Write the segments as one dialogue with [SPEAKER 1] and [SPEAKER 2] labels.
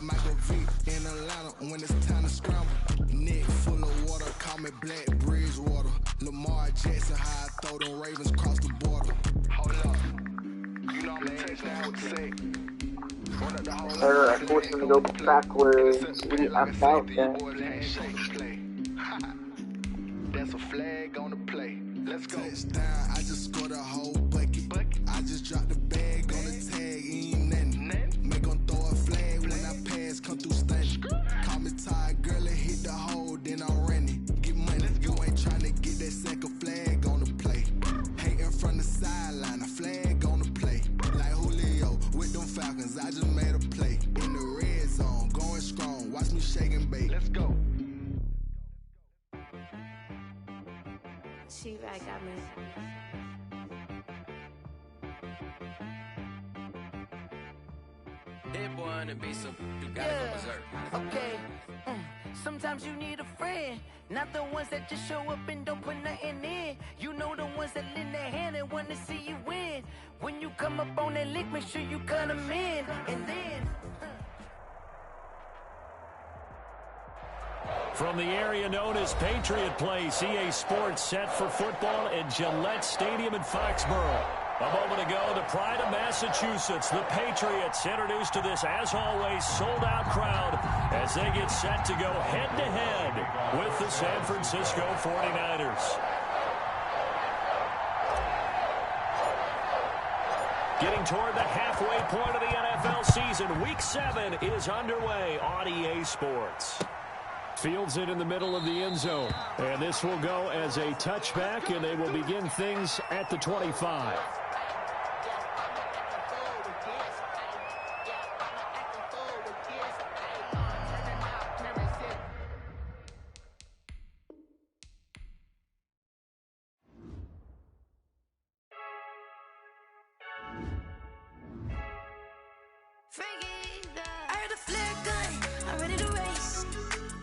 [SPEAKER 1] Michael V in Atlanta when it's time to scramble. Neck full of water, call me Black Bridgewater. Lamar Jackson, how I throw them Ravens cross the border. Hold up. You know I'm a touchdown with the sack.
[SPEAKER 2] I forced him to go backwards. We are about that.
[SPEAKER 1] That's a flag on the play. Let's go. Touchdown, I just scored a whole bucket. I just dropped the bag on the tag, ain't nothing. Make them throw a flag when I pass, come through stunning. Call me tired, girl, and hit the hole, then I'm running. Get money, you ain't tryna get that second flag on the play. Hating from the sideline, a flag on the play. Like Julio with them Falcons, I just made a play. In the red zone, going strong, watch me shake and bake. Let's go.
[SPEAKER 3] She right got me.
[SPEAKER 4] That boy on the beat, so you gotta go berserk.
[SPEAKER 5] Okay. Sometimes you need a friend, not the ones that just show up and don't put nothing in. You know the ones that lend their hand and want to see you win. When you come up on that lick, make sure you cut them in. And then
[SPEAKER 6] from the area known as Patriot Place, EA Sports set for football at Gillette Stadium in Foxborough. A moment ago, the pride of Massachusetts, the Patriots, introduced to this, as always, sold-out crowd as they get set to go head-to-head with the San Francisco 49ers. Getting toward the halfway point of the NFL season, Week 7 is underway on EA Sports. Fields it in the middle of the end zone. And this will go as a touchback, and they will begin things at the 25.
[SPEAKER 7] I heard the flare gun, I'm ready to race.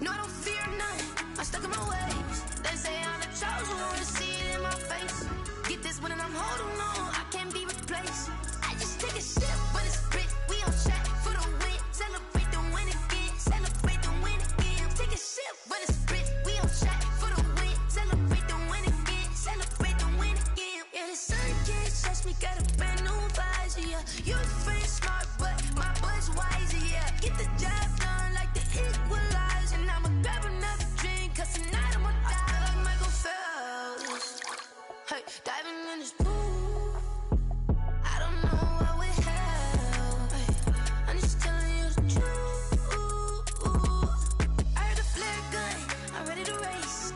[SPEAKER 7] No, I don't fear none, I'm stuck in my ways. They say I'm the chosen one, to see it in my face. Get this one and I'm holding on, I can't be replaced. I just take a sip, but it's split, we on track for the win. Celebrate the win again, celebrate the win again. Take a sip, but it's split, we on track for the win. Celebrate the win again, celebrate the win again. Yeah, the sun can't touch me, got a brand new visor, yeah. You free smart, but my butt's wiser, yeah. Get the job done like the equalizer. And I'ma grab another drink, cause tonight I'ma die like Michael Phelps. Hey, diving in this pool, I don't know what would help. Hey, I'm just telling you the truth. I heard the flare gun, I'm ready to race.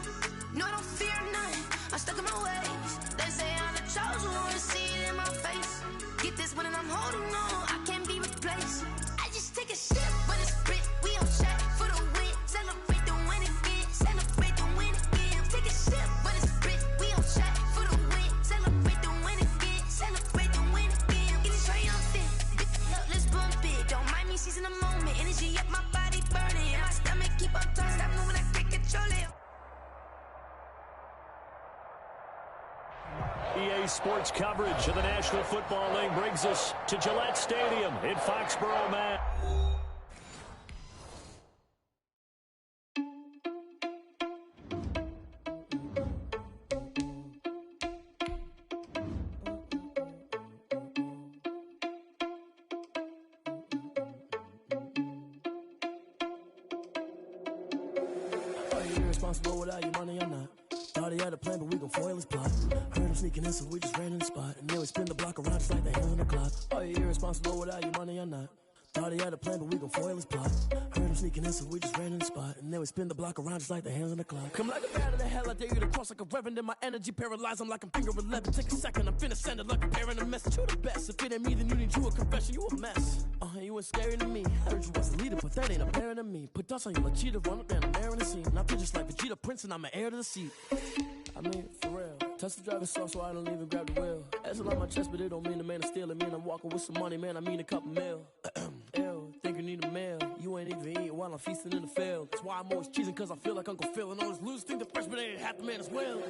[SPEAKER 7] No, I don't fear none, I'm stuck in my ways. They say I'm the chosen one, to see it in my face. Get this one and I'm holding on, I can't be replaced. I just take a sip, but it's split, we on track for the win. Celebrate the win again, celebrate the win again. Take a sip, but it's split, we on track for the win. Celebrate the win again, celebrate the win again. Get it triumphant, look, let's bump it. Don't mind me seizing the moment, energy up my body burning. My stomach keep on turning, stop moving, I can't control it.
[SPEAKER 6] EA Sports coverage of the National Football League brings us to Gillette Stadium in Foxborough, Mass.
[SPEAKER 8] Are you irresponsible without your money or not? Thought he had a plan, but we gon' foil his plot. Heard him sneaking in, so we just ran in the spot. And then we spin the block around just like the hands on the clock. Are you irresponsible without your money or not? Thought he had a plan, but we gon' foil his plot. Heard him sneaking in, so we just ran in the spot. And then we spin the block around just like the hands on the clock. Come like a bat of the hell, I dare you to cross like a reverend. And my energy paralyzed, I'm like I'm finger 11. Take a second, I'm finna send it like a parent a message. You the best, if it ain't me, then you need you a confession. You a mess, you ain't scary to me. Heard you was a leader, but that ain't apparent to me. Put dust on you like cheetah, run up down the air in the scene. Now pictures like Vegeta Prince, and I'm an heir to the seat. I mean, for real. Touch the driver's soft, so I don't even grab the wheel. That's on my chest, but it don't mean the man is stealing. Mean I'm walking with some money, man, I mean a couple mil. Ew, think you need a meal. You ain't even eating while I'm feasting in the field. That's why I'm always cheesing, cause I feel like Uncle Phil. And all those losers think the freshman ain't half the man as well.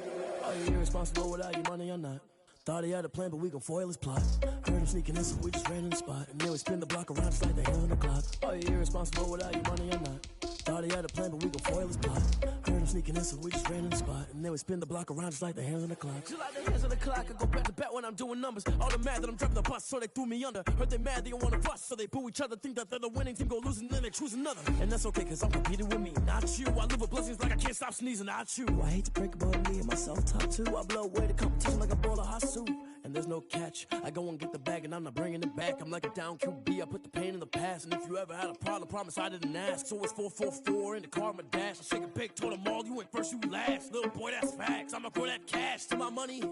[SPEAKER 8] Are you irresponsible without your money or not? Thought he had a plan, but we gon' foil his plot. Heard him sneaking in, so we just ran in the spot. And then we spin the block around just like the hands on the clock. Are you irresponsible without your money or not? Thought he had a plan, but we gon' foil his plot. Heard him sneaking in, so we just ran in the spot. And then we spin the block around just like the hands on the clock. Just like the hands on the clock, I go back to back when I'm doing numbers. All the mad that I'm driving the bus, so they threw me under. Heard they mad, they don't wanna bust, so they boo each other. Think that they're the winning team, go losing, then they choose another. And that's okay, cause I'm competing with me, not you. I live with blessings like I can't stop sneezing, not you. I hate to break about me and my self-talk too. I blow away the competition like a bowl of hot soup. And there's no catch. I go and get the bag and I'm not bringing it back. I'm like a down QB, I put the pain in the past. And if you ever had a problem, promise I didn't ask. So it's 4-4-4 in the car, my dash. I shake a big, told them all, you went first, you last. Little boy, that's facts. I'ma throw that cash to my money. You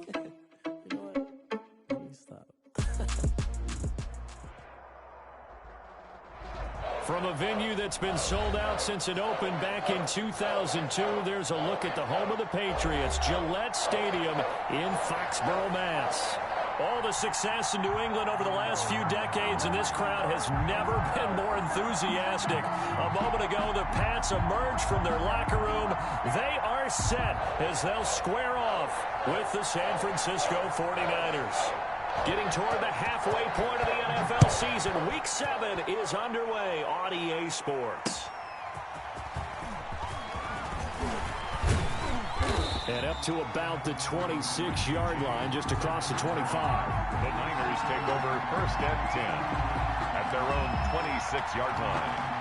[SPEAKER 8] know what? Let me stop.
[SPEAKER 6] From a venue that's been sold out since it opened back in 2002, there's a look at the home of the Patriots, Gillette Stadium in Foxborough, Mass. All the success in New England over the last few decades, and this crowd has never been more enthusiastic. A moment ago, the Pats emerged from their locker room. They are set as they'll square off with the San Francisco 49ers. Getting toward the halfway point of the NFL season, Week 7 is underway on EA Sports. And up to about the 26-yard line, just across the 25.
[SPEAKER 3] The Niners take over 1st and 10 at their own 26-yard line.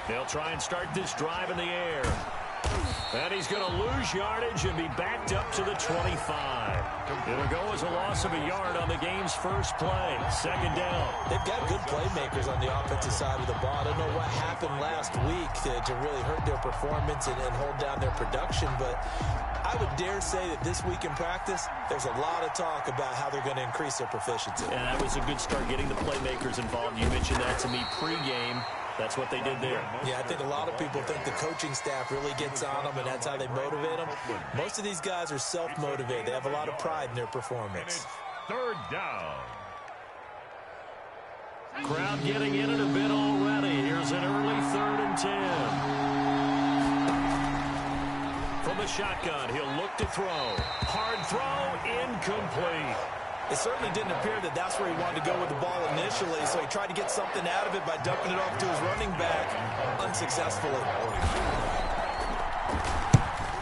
[SPEAKER 6] They'll try and start this drive in the air. And he's going to lose yardage and be backed up to the 25. It'll go as a loss of a yard on the game's first play. 2nd down.
[SPEAKER 9] They've got good playmakers on the offensive side of the ball. I don't know what happened last week to really hurt their performance and hold down their production, but I would dare say that this week in practice, there's a lot of talk about how they're going to increase their proficiency.
[SPEAKER 6] And that was a good start, getting the playmakers involved. You mentioned that to me pregame. That's what they did there.
[SPEAKER 9] Yeah, I think a lot of people think the coaching staff really gets on them, and that's how they motivate them. Most of these guys are self-motivated. They have a lot of pride in their performance.
[SPEAKER 3] 3rd down.
[SPEAKER 6] Crowd getting in it a bit already. Here's an early 3rd and 10. From the shotgun, he'll look to throw. Hard throw, incomplete.
[SPEAKER 9] It certainly didn't appear that that's where he wanted to go with the ball initially, so he tried to get something out of it by dumping it off to his running back unsuccessfully.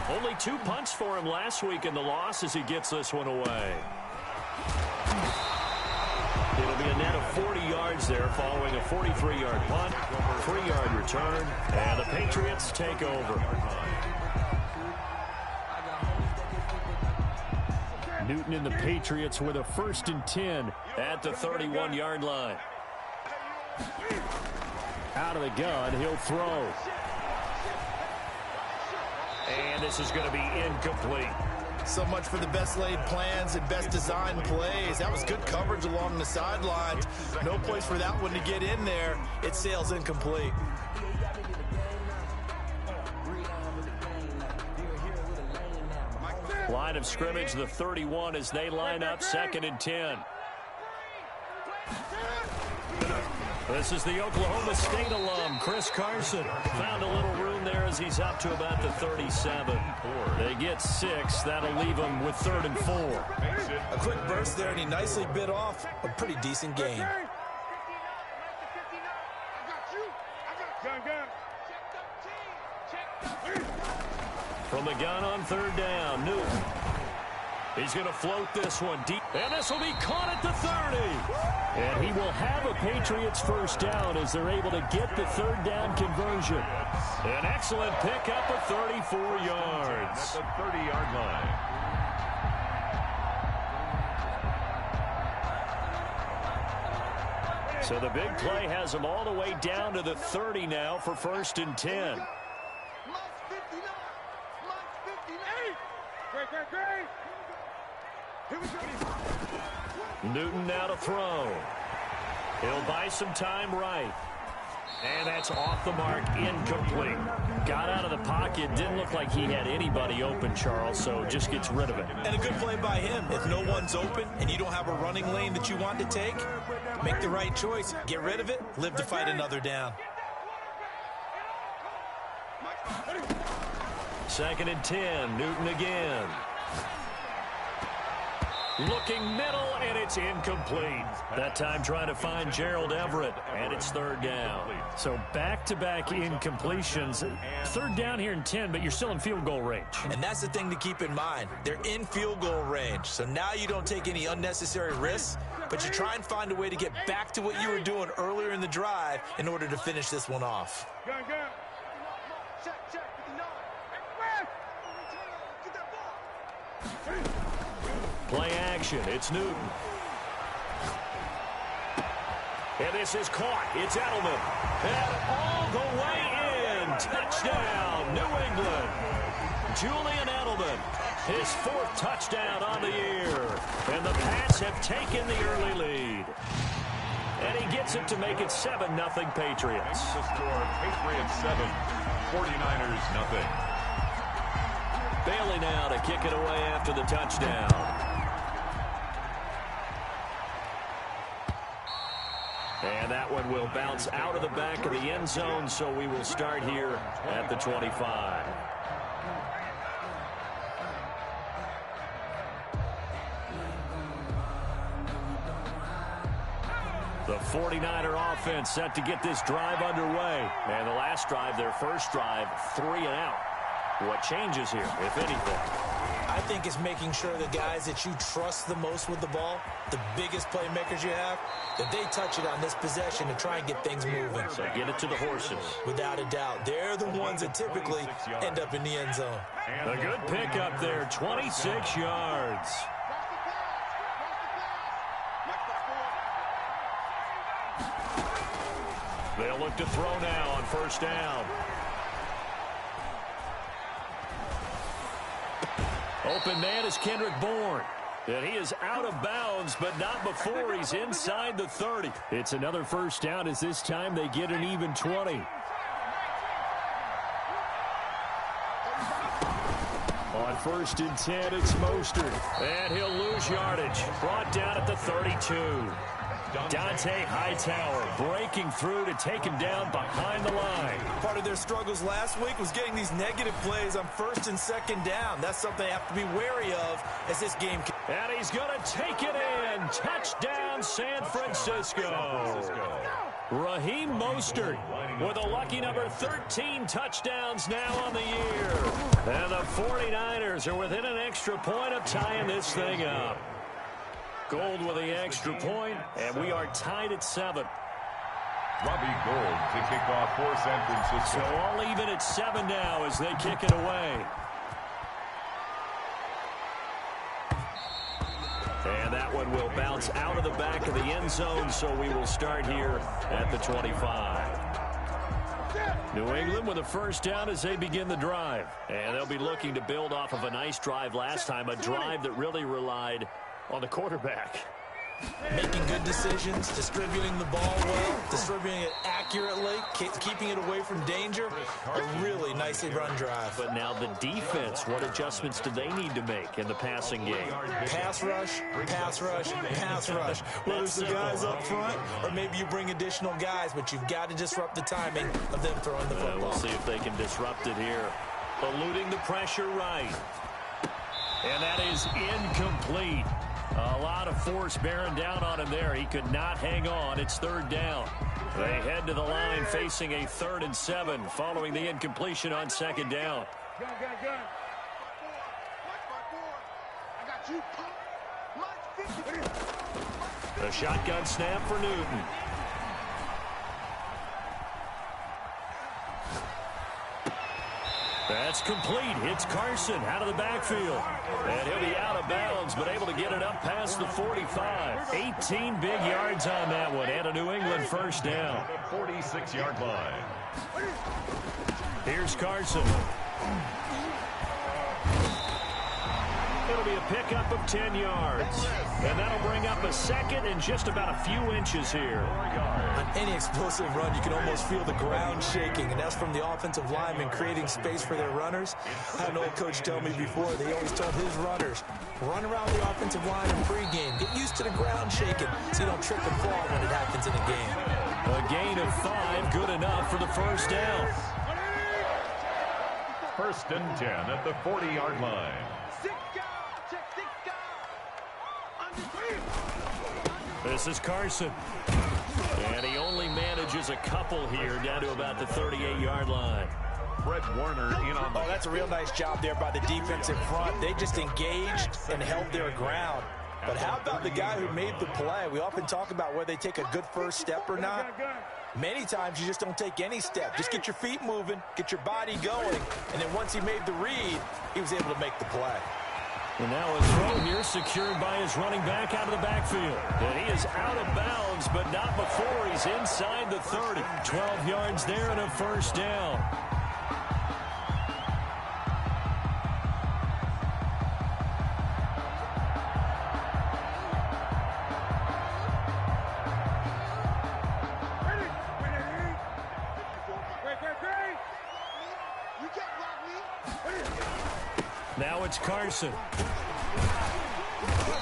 [SPEAKER 6] Only 2 punts for him last week in the loss as he gets this one away. It'll be a net of 40 yards there following a 43-yard punt, 3-yard return, and the Patriots take over. Newton and the Patriots with a 1st and 10 at the 31-yard line. Out of the gun, he'll throw. And this is going to be incomplete.
[SPEAKER 9] So much for the best laid plans and best designed plays. That was good coverage along the sidelines. No place for that one to get in there. It sails incomplete.
[SPEAKER 6] Line of scrimmage, the 31 as they line up 2nd and 10. This is the Oklahoma State alum, Chris Carson. Found a little room there as he's up to about the 37. They get 6. That'll leave them with 3rd and 4.
[SPEAKER 9] A quick burst there, and he nicely bit off a pretty decent gain.
[SPEAKER 6] From the gun on 3rd down, Newton. He's going to float this one deep, and this will be caught at the 30. And he will have a Patriots 1st down as they're able to get the 3rd down conversion. An excellent pickup of 34 yards.
[SPEAKER 3] At the 30-yard line.
[SPEAKER 6] So the big play has them all the way down to the 30 now for 1st and 10. Newton now to throw. He'll buy some time right. And that's off the mark, incomplete. Got out of the pocket, didn't look like he had anybody open, Charles, so just gets rid of it.
[SPEAKER 9] And a good play by him. If no one's open and you don't have a running lane that you want to take, Make the right choice. Get rid of it. Live to fight another down.
[SPEAKER 6] 2nd and 10. Newton again. Looking middle, and it's incomplete. That time trying to find Gerald Everett, and it's 3rd down. So back-to-back incompletions. 3rd down here in 10, but you're still in field goal range.
[SPEAKER 9] And that's the thing to keep in mind. They're in field goal range. So now you don't take any unnecessary risks, but you try and find a way to get back to what you were doing earlier in the drive in order to finish this one off.
[SPEAKER 6] Play action. It's Newton. And this is caught. It's Edelman. And all the way in. Touchdown, New England. Julian Edelman. His 4th touchdown on the year. And the Pats have taken the early lead. And he gets it to make it 7-0 Patriots.
[SPEAKER 3] The score, Patriots 7, 49ers 0.
[SPEAKER 6] Bailey now to kick it away after the touchdown. And that one will bounce out of the back of the end zone, so we will start here at the 25. The 49er offense set to get this drive underway. And the last drive, their first drive, 3 and out. What changes here, if anything?
[SPEAKER 9] I think it's making sure the guys that you trust the most with the ball, the biggest playmakers you have, that they touch it on this possession to try and get things moving.
[SPEAKER 6] So get it to the horses.
[SPEAKER 9] Without a doubt. They're the ones that typically end up in the end zone.
[SPEAKER 6] A good pickup there, 26 yards. They'll look to throw now on 1st down. Open man is Kendrick Bourne. And he is out of bounds, but not before he's inside the 30. It's another 1st down as this time they get an even 20. On 1st and 10, it's Mostert. And he'll lose yardage. Brought down at the 32. Dante Hightower breaking through to take him down behind the line.
[SPEAKER 9] Part of their struggles last week was getting these negative plays on 1st and 2nd down. That's something they have to be wary of as this game.
[SPEAKER 6] And he's going to take it in. Touchdown, San Francisco. Raheem Mostert with a lucky number 13 touchdowns now on the year. And the 49ers are within an extra point of tying this thing up. Gold with the extra point, and we are tied at 7.
[SPEAKER 3] Robbie Gould to kick off for San Francisco.
[SPEAKER 6] So all even at 7 now as they kick it away. And that one will bounce out of the back of the end zone, so we will start here at the 25. New England with a 1st down as they begin the drive. And they'll be looking to build off of a nice drive last time, a drive that really relied on the quarterback.
[SPEAKER 9] Making good decisions, distributing the ball well, distributing it accurately, keeping it away from danger. A really nicely run drive.
[SPEAKER 6] But now the defense, what adjustments do they need to make in the passing game?
[SPEAKER 9] Pass rush, pass rush, pass rush. Whether it's the guys up front or maybe you bring additional guys, but you've got to disrupt the timing of them throwing the football.
[SPEAKER 6] We'll see if they can disrupt it here. Eluding the pressure right. And that is incomplete. A lot of force bearing down on him there. He could not hang on. It's 3rd down. They head to the line facing a 3rd and 7 following the incompletion on 2nd down. The shotgun snap for Newton. That's complete. It's Carson out of the backfield. And he'll be out of bounds, but able to get it up past the 45. 18 big yards on that one, and a New England 1st down.
[SPEAKER 3] The 46-yard line.
[SPEAKER 6] Here's Carson. It'll be a pickup of 10 yards. And that'll bring up a second and just about a few inches here.
[SPEAKER 9] On any explosive run, you can almost feel the ground shaking, and that's from the offensive linemen creating space for their runners. I had an old coach tell me before, they always told his runners, run around the offensive line in pregame. Get used to the ground shaking so you don't trip and fall when it happens in a game.
[SPEAKER 6] A gain of 5, good enough for the first down.
[SPEAKER 3] First and 10 at the 40-yard line.
[SPEAKER 6] This is Carson. And he only manages a couple here down to about the 38-yard line.
[SPEAKER 3] Fred Warner in on the...
[SPEAKER 9] Oh, that's a real nice job there by the defensive front. They just engaged and held their ground. But how about the guy who made the play? We often talk about whether they take a good first step or not. Many times you just don't take any step. Just get your feet moving, get your body going, and then once he made the read, he was able to make the play.
[SPEAKER 6] And now a throw here secured by his running back out of the backfield. And he is out of bounds, but not before he's inside the 30. 12 yards there and a first down. Now it's Carson.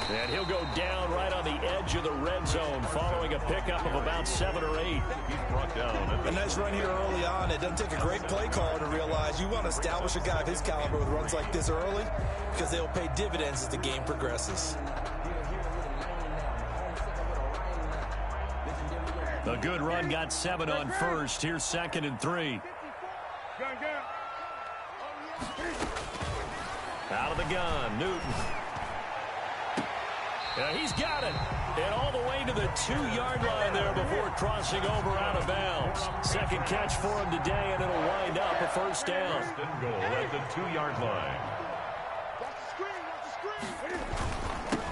[SPEAKER 6] And he'll go down right on the edge of the red zone following a pickup of about 7 or 8.
[SPEAKER 3] He's brought down.
[SPEAKER 9] A nice run here early on. It doesn't take a great play caller to realize you want to establish a guy of his caliber with runs like this early because they'll pay dividends as the game progresses.
[SPEAKER 6] A good run got 7 on first. Here's 2nd and 3. Out of the gun, Newton. He's got it. And all the way to the 2-yard line there before crossing over out of bounds. Second catch for him today, and it'll wind up a first down.
[SPEAKER 3] First and goal at the 2-yard line.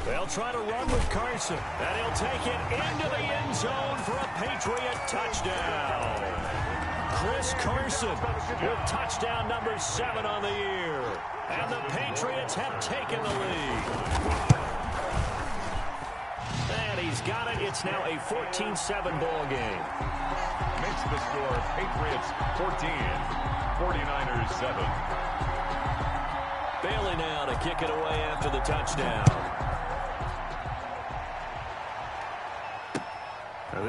[SPEAKER 6] They'll try to run with Carson. And he'll take it into the end zone for a Patriot touchdown. Chris Carson with touchdown number 7 on the year. And the Patriots have taken the lead. And he's got it. It's now a 14-7 ball game.
[SPEAKER 3] Makes the score Patriots 14, 49ers 7.
[SPEAKER 6] Bailey now to kick it away after the touchdown.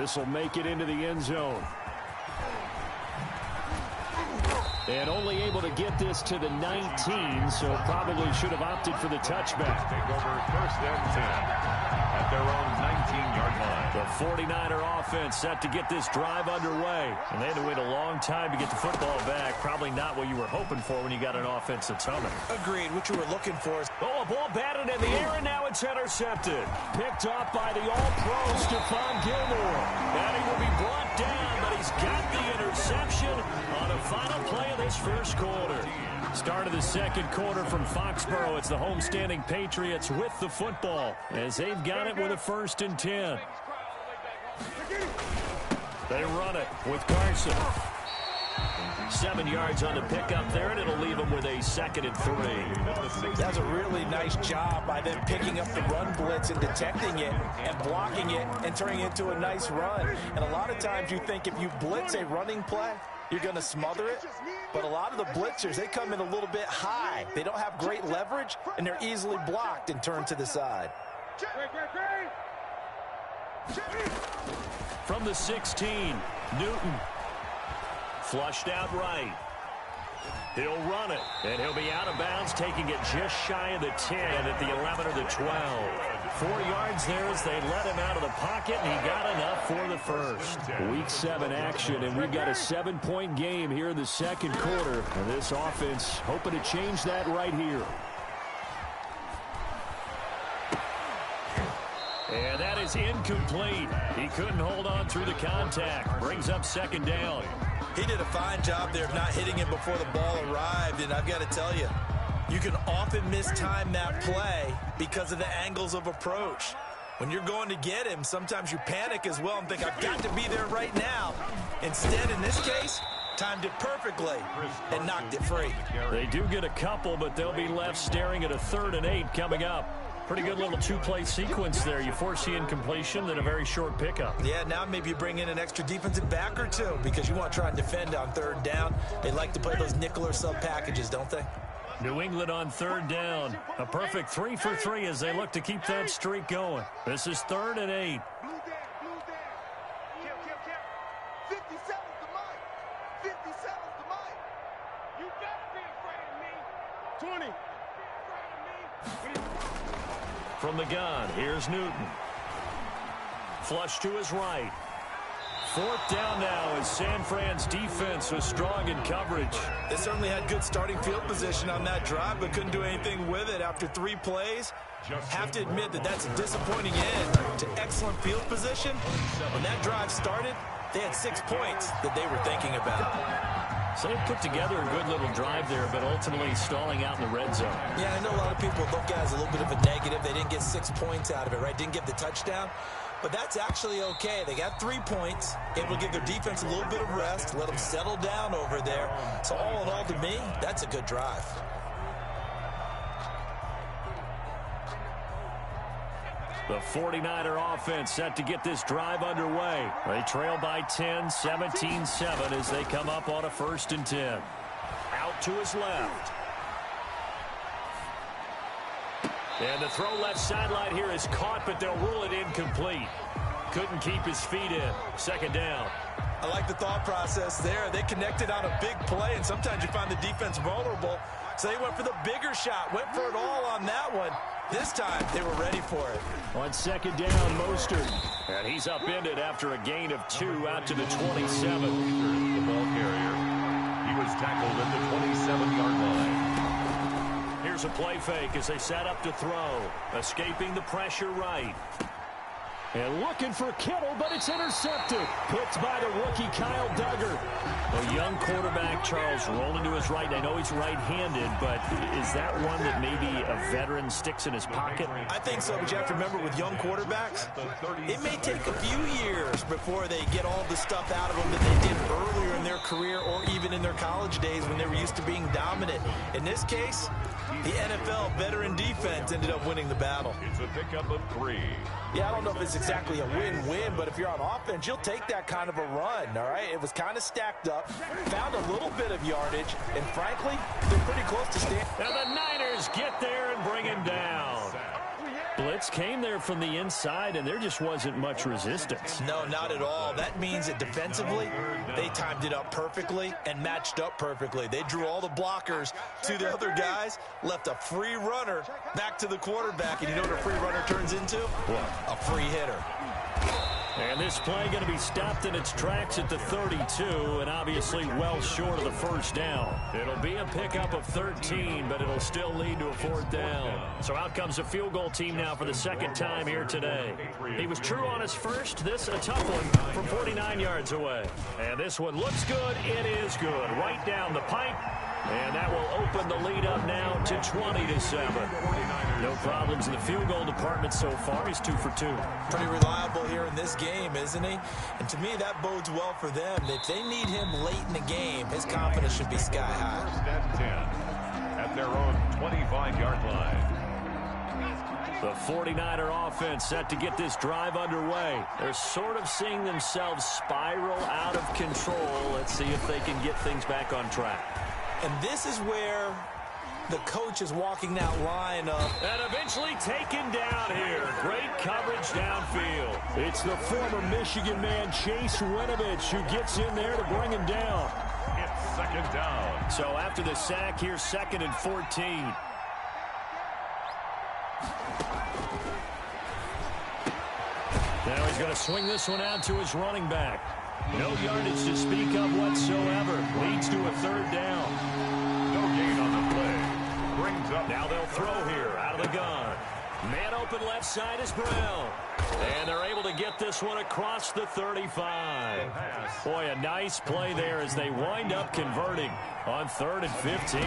[SPEAKER 6] This will make it into the end zone. And only able to get this to the 19, so probably should have opted for the touchback.
[SPEAKER 3] Take over first and 10 at their own 19-yard line.
[SPEAKER 6] The 49er offense set to get this drive underway. And they had to wait a long time to get the football back. Probably not what you were hoping for when you got an offense that's humming.
[SPEAKER 9] Agreed. What you were looking for is...
[SPEAKER 6] Oh, a ball batted in the air, and now it's intercepted. Picked off by the all-pro Stephon Gilmore. And he will be brought down, but he's got the interception on a final play of this first quarter. Start of the second quarter from Foxborough. It's the homestanding Patriots with the football as they've got it with a 1st and 10. They run it with Carson. 7 yards on the pickup there, and it'll leave them with a 2nd and 3.
[SPEAKER 9] That's a really nice job by them picking up the run blitz and detecting it and blocking it and turning it into a nice run. And a lot of times you think if you blitz a running play, you're going to smother it. But a lot of the blitzers, they come in a little bit high. They don't have great leverage, and they're easily blocked and turned to the side.
[SPEAKER 6] From the 16, Newton. Flushed out right. He'll run it, and he'll be out of bounds, taking it just shy of the 10 at the 11 or the 12. 4 yards there as they let him out of the pocket, and he got enough for the first. Week 7 action, and we've got a 7-point game here in the second quarter. And this offense hoping to change that right here. And that is incomplete. He couldn't hold on through the contact. Brings up 2nd down.
[SPEAKER 9] He did a fine job there of not hitting him before the ball arrived, and I've got to tell you, you can often mistime that play because of the angles of approach. When you're going to get him, sometimes you panic as well and think, I've got to be there right now. Instead, in this case, timed it perfectly and knocked it free.
[SPEAKER 6] They do get a couple, but they'll be left staring at a 3rd and 8 coming up. Pretty good little 2-play sequence there. You force the incompletion, then a very short pickup.
[SPEAKER 9] Yeah, now maybe you bring in an extra defensive back or two because you want to try and defend on 3rd down. They like to play those nickel or sub packages, don't they?
[SPEAKER 6] New England on 3rd down. A perfect 3 for 3 as they look to keep that streak going. This is 3rd and 8.
[SPEAKER 10] 20.
[SPEAKER 6] From the gun, here's Newton. Flush to his right. 4th down now as San Fran's defense was strong in coverage.
[SPEAKER 9] They certainly had good starting field position on that drive, but couldn't do anything with it after 3 plays. Have to admit that that's a disappointing end to excellent field position. When that drive started, they had 6 points that they were thinking about.
[SPEAKER 6] So they put together a good little drive there, but ultimately stalling out in the red zone.
[SPEAKER 9] Yeah, I know a lot of people look at it as a little bit of a negative. They didn't get 6 points out of it, right? Didn't get the touchdown. But that's actually okay. They got 3 points. Able to give their defense a little bit of rest, let them settle down over there. So all in all, to me, that's a good drive.
[SPEAKER 6] The 49er offense set to get this drive underway. They trail by 10, 17-7 as they come up on a 1st and 10. Out to his left. And the throw left sideline here is caught, but they'll rule it incomplete. Couldn't keep his feet in. 2nd down.
[SPEAKER 9] I like the thought process there. They connected on a big play, and sometimes you find the defense vulnerable. So they went for the bigger shot, went for it all on that one. This time, they were ready for it.
[SPEAKER 6] On 2nd down, Mostert. And he's upended after a gain of 2 out to the 27.
[SPEAKER 3] The ball carrier. He was tackled at the 27-yard line.
[SPEAKER 6] Here's a play fake as they set up to throw. Escaping the pressure right. And looking for Kittle, but it's intercepted. Picked by the rookie Kyle Duggar. A young quarterback, Charles, rolling to his right. I know he's right-handed, but is that one that maybe a veteran sticks in his pocket?
[SPEAKER 9] I think so, but you have to remember with young quarterbacks, it may take a few years before they get all the stuff out of them that they did earlier in their career or even in their college days when they were used to being dominant. In this case, the NFL veteran defense ended up winning the battle.
[SPEAKER 3] It's a pickup of 3.
[SPEAKER 9] Yeah, I don't know if it's exactly a win-win, but if you're on offense, you'll take that kind of a run, all right? It was kind of stacked up, found a little bit of yardage, and frankly, they're pretty close to stand.
[SPEAKER 6] And the Niners get there and bring him down. Blitz came there from the inside, and there just wasn't much resistance.
[SPEAKER 9] No, not at all. That means that defensively, they timed it up perfectly and matched up perfectly. They drew all the blockers to the other guys, left a free runner back to the quarterback, and you know what a free runner turns into? What? A free hitter.
[SPEAKER 6] And this play going to be stopped in its tracks at the 32, and obviously well short of the 1st down. It'll be a pickup of 13, but it'll still lead to a 4th down. So out comes a field goal team now for the 2nd time here today. He was true on his first. This a tough one from 49 yards away. And this one looks good. It is good. Right down the pipe. And that will open the lead up now to 20-7. No problems in the field goal department so far. He's 2 for 2.
[SPEAKER 9] Pretty reliable here in this game, isn't he? And to me, that bodes well for them. If they need him late in the game, his confidence should be sky high.
[SPEAKER 3] 1st and 10 at their own 25-yard line.
[SPEAKER 6] The 49er offense set to get this drive underway. They're sort of seeing themselves spiral out of control. Let's see if they can get things back on track.
[SPEAKER 9] And this is where the coach is walking that line up.
[SPEAKER 6] And eventually taken down here. Great coverage downfield. It's the former Michigan man, Chase Winovich, who gets in there to bring him down.
[SPEAKER 3] It's 2nd down.
[SPEAKER 6] So after the sack, here's 2nd and 14. Now he's going to swing this one out to his running back. No yardage to speak of whatsoever. Leads to a 3rd down.
[SPEAKER 3] No gain on the play. Brings up.
[SPEAKER 6] Now they'll throw here out of the gun. Man open left side is Brown. And they're able to get this one across the 35. Boy, a nice play there as they wind up converting on 3rd and 15.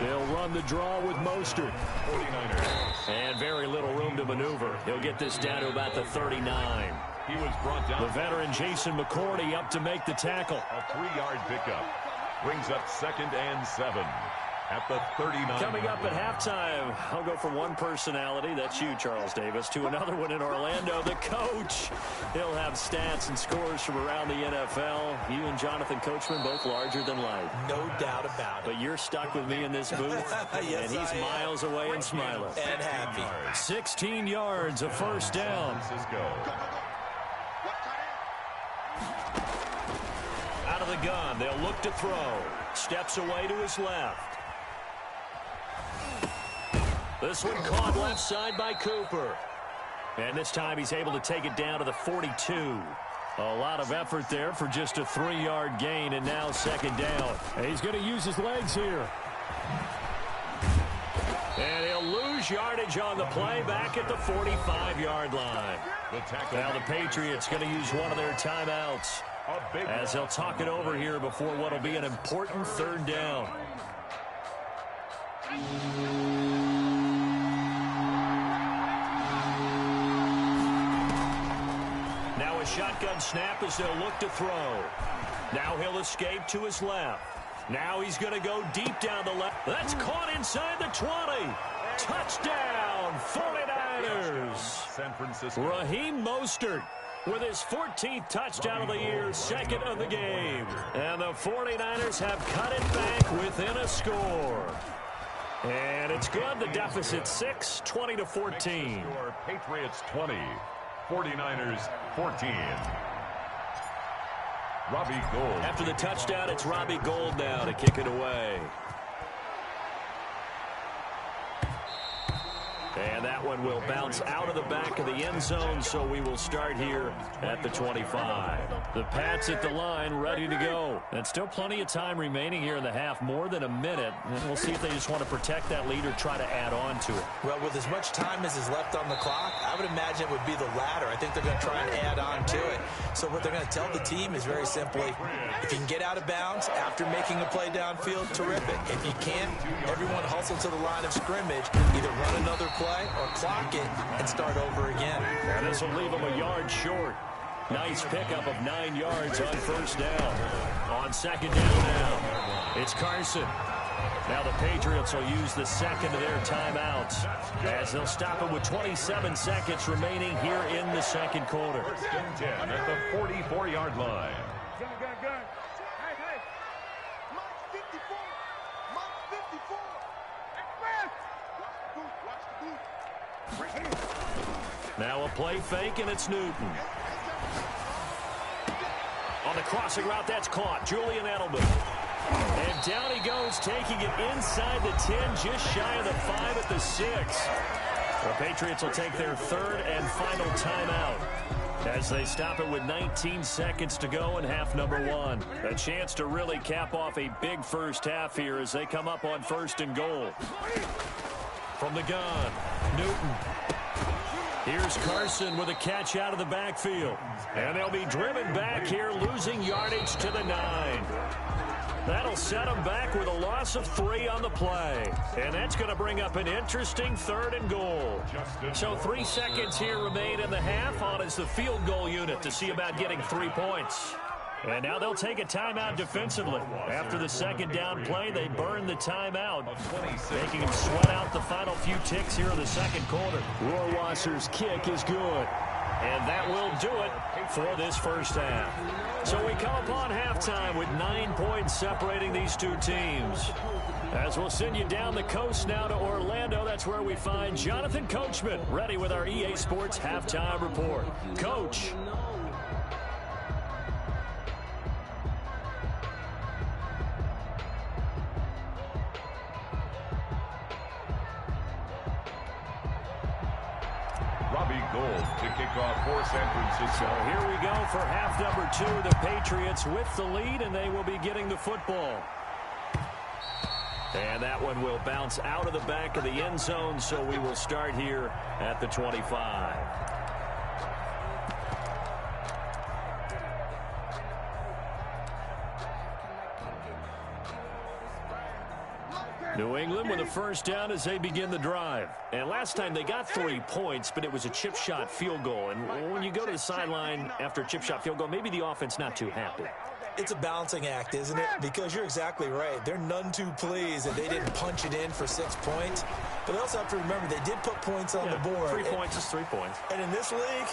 [SPEAKER 6] They'll run the draw with Mostert.
[SPEAKER 3] 49ers.
[SPEAKER 6] And very little room to maneuver. He'll get this down to about the 39.
[SPEAKER 3] He was brought down.
[SPEAKER 6] The veteran Jason McCourty up to make the tackle.
[SPEAKER 3] A 3-yard pickup. Brings up 2nd and 7 at the 39.
[SPEAKER 6] Coming up at halftime, I'll go from one personality, that's you, Charles Davis, to another one in Orlando, the coach. He'll have stats and scores from around the NFL. You and Jonathan Coachman both larger than life.
[SPEAKER 9] No doubt about it.
[SPEAKER 6] But you're stuck with me in this booth,
[SPEAKER 9] yes,
[SPEAKER 6] and he's miles away and smiling.
[SPEAKER 9] And happy.
[SPEAKER 6] 16 yards, a first down. Out of the gun, they'll look to throw. Steps away to his left. This one caught left side by Cooper. And this time he's able to take it down to the 42. A lot of effort there for just a 3-yard gain, and now 2nd down. And he's going to use his legs here. And he'll lose yardage on the play back at the 45-yard line. Now the Patriots going to use one of their timeouts as they'll talk it over here before what will be an important 3rd down. Now a shotgun snap as they'll look to throw. Now he'll escape to his left. Now he's going to go deep down the left. That's caught inside the 20. Touchdown, 49ers.
[SPEAKER 3] San Francisco.
[SPEAKER 6] Raheem Mostert with his 14th touchdown of the year, 2nd of the game. And the 49ers have cut it back within a score. And it's good. The deficit 6, 20-14.
[SPEAKER 3] Patriots 20, 49ers 14. Robbie Gould.
[SPEAKER 6] After the touchdown, it's Robbie Gould now to kick it away. And that one will bounce out of the back of the end zone, so we will start here at the 25. The Pats at the line, ready to go. And still plenty of time remaining here in the half, more than a minute. And we'll see if they just want to protect that lead or try to add on to it.
[SPEAKER 9] Well, with as much time as is left on the clock, I would imagine it would be the latter. I think they're going to try and add on to it. So what they're going to tell the team is very simply, if you can get out of bounds after making a play downfield, terrific. If you can't, everyone hustle to the line of scrimmage, either run another play or clock it and start over again.
[SPEAKER 6] And this will leave them a yard short. Nice pickup of 9 yards on 1st down. On 2nd down now, it's Carson. Now the Patriots will use the 2nd of their timeouts as they'll stop it with 27 seconds remaining here in the 2nd quarter.
[SPEAKER 3] 1st and 10 at the 44-yard line.
[SPEAKER 6] Now a play fake, and it's Newton. On the crossing route, that's caught. Julian Edelman. And down he goes, taking it inside the 10, just shy of the 5 at the 6. The Patriots will take their 3rd and final timeout as they stop it with 19 seconds to go in half number 1. A chance to really cap off a big first half here as they come up on 1st and goal. From the gun, Newton. Here's Carson with a catch out of the backfield. And they'll be driven back here, losing yardage to the 9. That'll set them back with a loss of 3 on the play. And that's going to bring up an interesting 3rd and goal. So 3 seconds here remain in the half. On is the field goal unit to see about getting 3 points. And now they'll take a timeout defensively. After the 2nd down play, they burn the timeout, making them sweat out the final few ticks here in the 2nd quarter. Rohrwasser's kick is good. And that will do it for this first half. So we come upon halftime with 9 points separating these two teams. As we'll send you down the coast now to Orlando, that's where we find Jonathan Coachman, ready with our EA Sports Halftime Report. Coach.
[SPEAKER 3] Robbie Gould to kick off for San Francisco.
[SPEAKER 6] So here we go for half number 2. The Patriots with the lead, and they will be getting the football. And that one will bounce out of the back of the end zone, so we will start here at the 25. New England with a first down as they begin the drive. And last time they got 3 points, but it was a chip shot field goal. And when you go to the sideline after a chip shot field goal, maybe the offense not too happy.
[SPEAKER 9] It's a balancing act, isn't it? Because you're exactly right. They're none too pleased that they didn't punch it in for 6 points. But they also have to remember they did put points on the board.
[SPEAKER 6] 3 points is 3 points.
[SPEAKER 9] And in this league,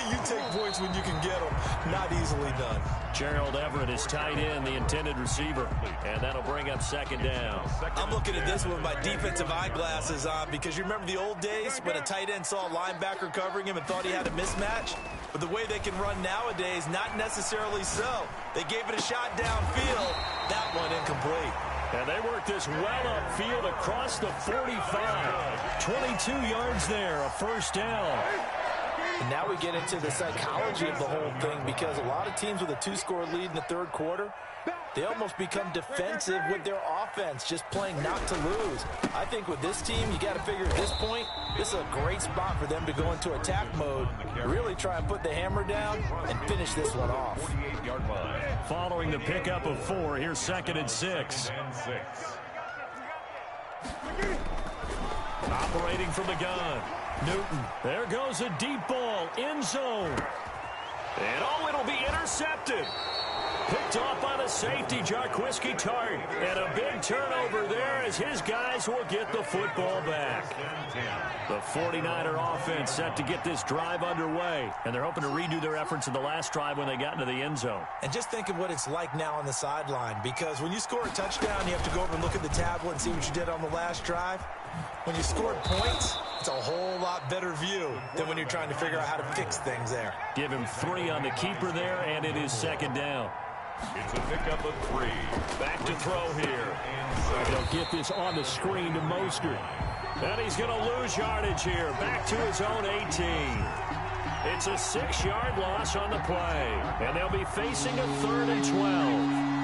[SPEAKER 9] you take points when you can get them. Not easily done.
[SPEAKER 6] Gerald Everett is tight end, the intended receiver. And that'll bring up second down.
[SPEAKER 9] I'm looking at this with my defensive eyeglasses on because you remember the old days when a tight end saw a linebacker covering him and thought he had a mismatch? But the way they can run nowadays, not necessarily so. They gave it a shot downfield. That one incomplete.
[SPEAKER 6] And they work this well upfield across the 45. 22 yards there, a first down.
[SPEAKER 9] And now we get into the psychology of the whole thing because a lot of teams with a 2-score lead in the third quarter, they almost become defensive with their offense, just playing not to lose. I think with this team, you got to figure at this point, this is a great spot for them to go into attack mode, really try and put the hammer down and finish this one off.
[SPEAKER 6] Following the pickup of 4, here's 2nd and 6. Operating from the gun. Newton. There goes a deep ball. End zone. And it'll be intercepted. Picked off by the safety, Jarquiski Tart. And a big turnover there as his guys will get the football back. The 49er offense set to get this drive underway. And they're hoping to redo their efforts in the last drive when they got into the end zone.
[SPEAKER 9] And just think of what it's like now on the sideline. Because when you score a touchdown, you have to go over and look at the tablet and see what you did on the last drive. When you scored points, it's a whole lot better view than when you're trying to figure out how to fix things there.
[SPEAKER 6] Give him 3 on the keeper there, and it is second down.
[SPEAKER 3] It's a pickup of 3.
[SPEAKER 6] Back to throw here. They'll get this on the screen to Mostert. And he's going to lose yardage here. Back to his own 18. It's a 6-yard loss on the play. And they'll be facing a 3rd and 12.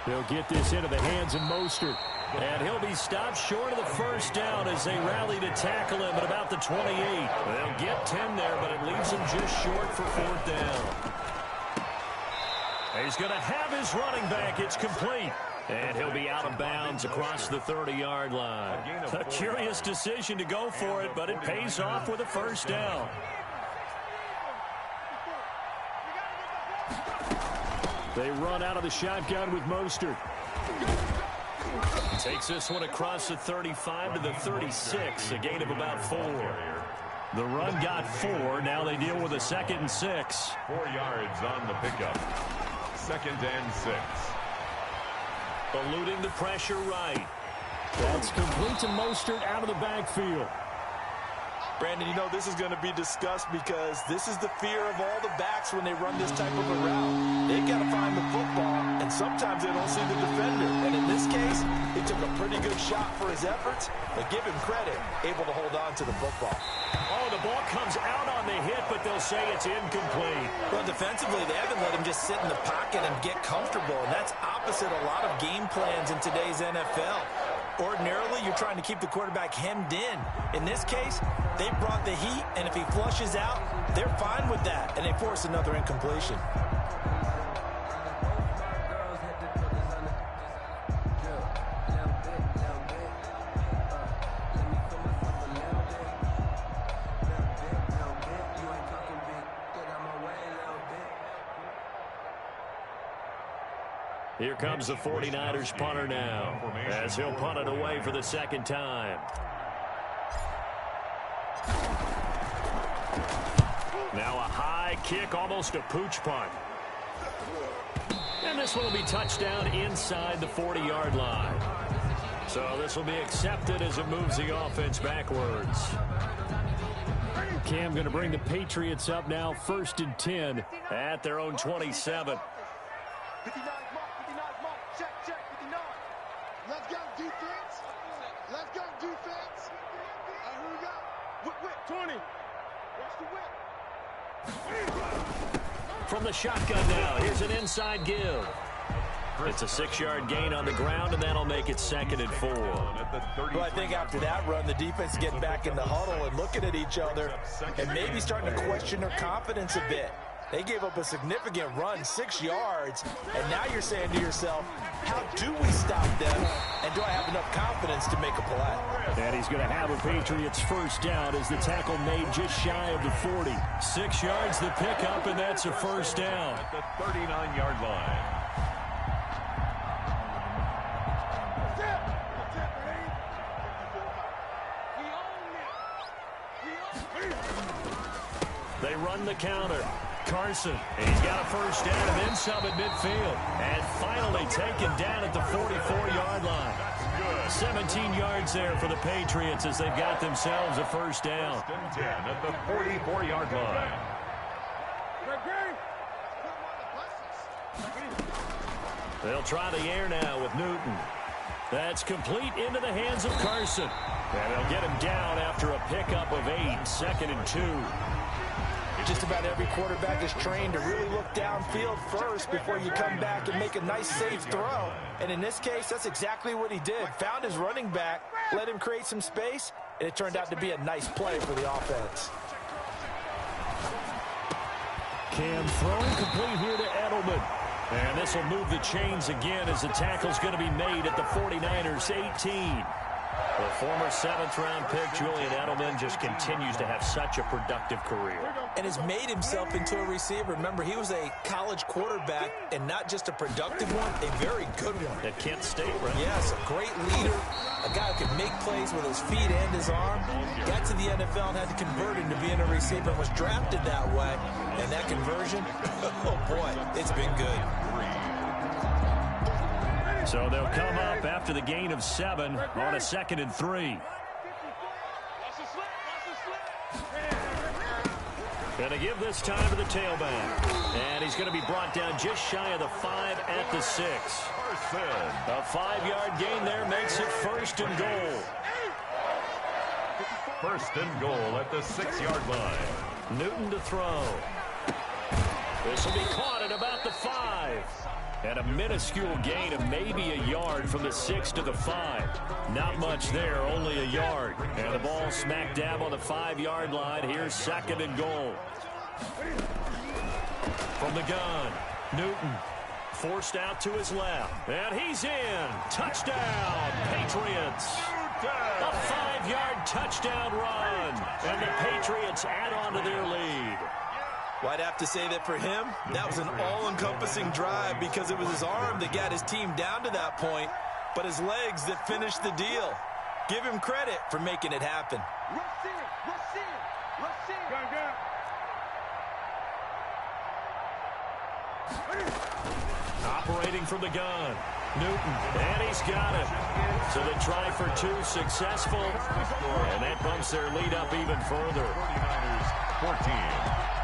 [SPEAKER 6] They'll get this into the hands of Mostert. And he'll be stopped short of the first down as they rally to tackle him at about the 28. They'll get 10 there, but it leaves him just short for 4th down. He's going to have his running back. It's complete. And he'll be out of bounds across the 30-yard line. A curious decision to go for it, but it pays off with a first down. They run out of the shotgun with Mostert. Takes this one across the 35 to the 36, a gain of about 4. The run got 4. Now they deal with a 2nd and 6.
[SPEAKER 3] 4 yards on the pickup. 2nd and 6.
[SPEAKER 6] Eluding the pressure right. That's complete to Mostert out of the backfield.
[SPEAKER 9] Brandon, you know this is going to be discussed because this is the fear of all the backs when they run this type of a route. They've got to find the football, and sometimes they don't see the defender. And in this case, he took a pretty good shot for his efforts, but give him credit, able to hold on to the football.
[SPEAKER 6] Oh, the ball comes out on the hit, but they'll say it's incomplete.
[SPEAKER 9] Well, defensively, they haven't let him just sit in the pocket and get comfortable, and that's opposite a lot of game plans in today's NFL. Ordinarily, you're trying to keep the quarterback hemmed in. In this case, they brought the heat, and if he flushes out, they're fine with that, and they force another incompletion.
[SPEAKER 6] Here comes the 49ers punter now, as he'll punt it away for the 2nd time. Now a high kick, almost a pooch punt. And this one will be touchdown inside the 40-yard line. So this will be accepted as it moves the offense backwards. Cam going to bring the Patriots up now, 1st and 10 at their own 27.
[SPEAKER 1] Let's go, defense. Let's go, defense. Here we go. Whip, 20. Watch the whip.
[SPEAKER 6] From the shotgun now, here's an inside give. It's a 6-yard gain on the ground, and that'll make it 2nd and 4.
[SPEAKER 9] Well, I think after that run, the defense getting back in the huddle and looking at each other and maybe starting to question their confidence a bit. They gave up a significant run, 6 yards, and now you're saying to yourself, how do we stop them, and do I have enough confidence to make a play?
[SPEAKER 6] And he's going to have a Patriots first down as the tackle made just shy of the 40. 6 yards the pickup, and that's a first down.
[SPEAKER 3] At the 39-yard line.
[SPEAKER 6] They run the counter. Carson, and he's got a first down and then some at midfield. And finally taken down at the 44-yard line. 17 yards there for the Patriots as they've got themselves a first down.
[SPEAKER 3] 10 at the 44-yard line.
[SPEAKER 6] They'll try the air now with Newton. That's complete into the hands of Carson. And they'll get him down after a pickup of 8, 2nd and 2.
[SPEAKER 9] Just about every quarterback is trained to really look downfield first before you come back and make a nice, safe throw. And in this case, that's exactly what he did. Found his running back, let him create some space, and it turned out to be a nice play for the offense.
[SPEAKER 6] Cam throwing complete here to Edelman. And this will move the chains again as the tackle's going to be made at the 49ers 18. The former 7th-round pick, Julian Edelman, just continues to have such a productive career.
[SPEAKER 9] And has made himself into a receiver. Remember, he was a college quarterback, and not just a productive one, a very good one.
[SPEAKER 6] At Kent State, right?
[SPEAKER 9] Yes, a great leader, a guy who could make plays with his feet and his arm. Got to the NFL and had to convert into being a receiver and was drafted that way. And that conversion, oh boy, it's been good.
[SPEAKER 6] So they'll come up after the gain of 7 on a 2nd and 3. Going to give this time to the tailback. And he's going to be brought down just shy of the 5 at the 6. A 5-yard gain there makes it 1st and goal.
[SPEAKER 3] 1st and goal at the 6-yard line.
[SPEAKER 6] Newton to throw. This will be caught at about the 5. And a minuscule gain of maybe a yard from the 6 to the 5. Not much there, only a yard. And the ball smack dab on the 5-yard line. Here's 2nd and goal. From the gun, Newton forced out to his left. And he's in. Touchdown, Patriots. A 5-yard touchdown run. And the Patriots add on to their lead.
[SPEAKER 9] Well, I'd have to say that for him, that was an all-encompassing drive because it was his arm that got his team down to that point, but his legs that finished the deal. Give him credit for making it happen.
[SPEAKER 6] Operating from the gun, Newton, and he's got it. So they try for 2, successful, and that bumps their lead up even further.
[SPEAKER 3] 49ers 14.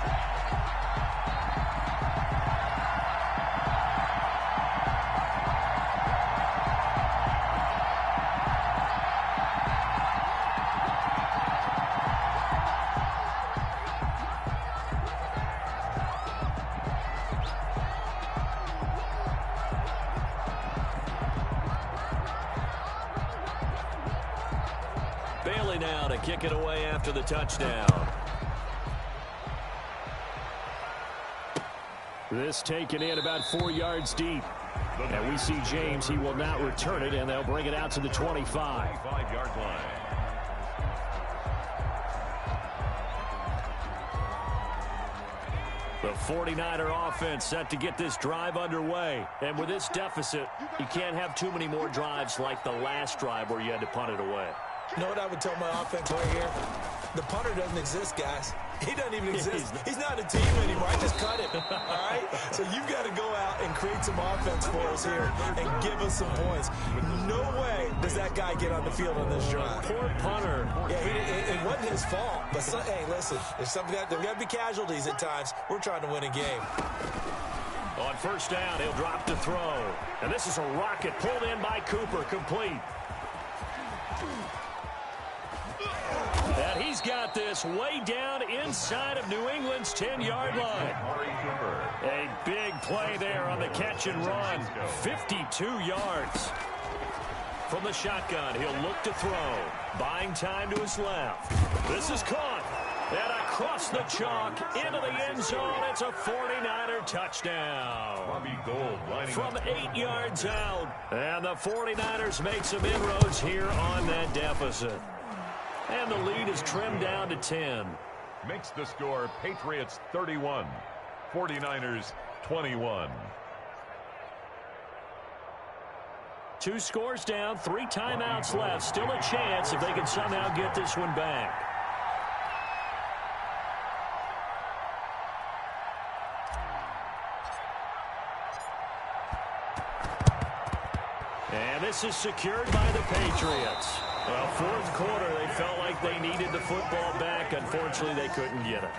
[SPEAKER 6] Bailey now to kick it away after the touchdown. This taken in about 4 yards deep. And we see James, he will not return it, and they'll bring it out to the 25.
[SPEAKER 3] 25-yard line.
[SPEAKER 6] The 49er offense set to get this drive underway. And with this deficit, you can't have too many more drives like the last drive where you had to punt it away.
[SPEAKER 9] You know what I would tell my offense right here? The punter doesn't exist, guys. He doesn't even exist. He's not a team anymore. I just cut him. All right? So you've got to go out and create some offense for us here and give us some points. No way does that guy get on the field on this drive.
[SPEAKER 6] Poor punter.
[SPEAKER 9] Yeah, it wasn't his fault. But, hey, listen, there's got to be casualties at times. We're trying to win a game.
[SPEAKER 6] On first down, he'll drop to throw. And this is a rocket pulled in by Cooper, complete. And he's got this way down inside of New England's 10-yard line. A big play there on the catch and run. 52 yards. From the shotgun, he'll look to throw. Buying time to his left. This is caught. And across the chalk, into the end zone, it's a 49er touchdown.
[SPEAKER 3] Robbie Gould lining
[SPEAKER 6] From
[SPEAKER 3] up
[SPEAKER 6] 8 yards out. And the 49ers make some inroads here on that deficit. And the lead is trimmed down to 10.
[SPEAKER 3] Makes the score Patriots 31, 49ers 21.
[SPEAKER 6] 2 scores down, 3 timeouts left. Still a chance if they can somehow get this one back. And this is secured by the Patriots. Well, fourth quarter, they felt like they needed the football back. Unfortunately, they couldn't get it.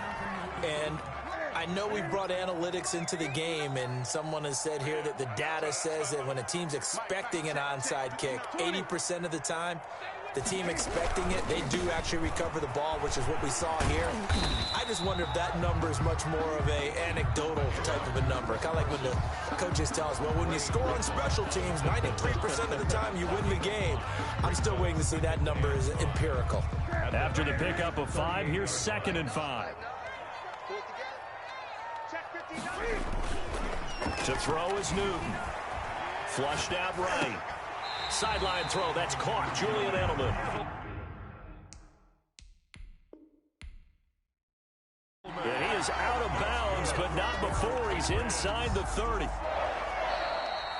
[SPEAKER 9] And I know we brought analytics into the game, and someone has said here that the data says that when a team's expecting an onside kick, 80% of the time, the team expecting it, they do actually recover the ball, which is what we saw here. I just wonder if that number is much more of a anecdotal type of a number. Kind of like when the coaches tell us, well, when you score on special teams, 93% of the time you win the game. I'm still waiting to see that number is empirical.
[SPEAKER 6] After the pickup of 5, here's 2nd and 5. To throw is Newton. Flushed out right. Sideline throw. That's caught. Julian Edelman. And he is out of bounds, but not before he's inside the 30.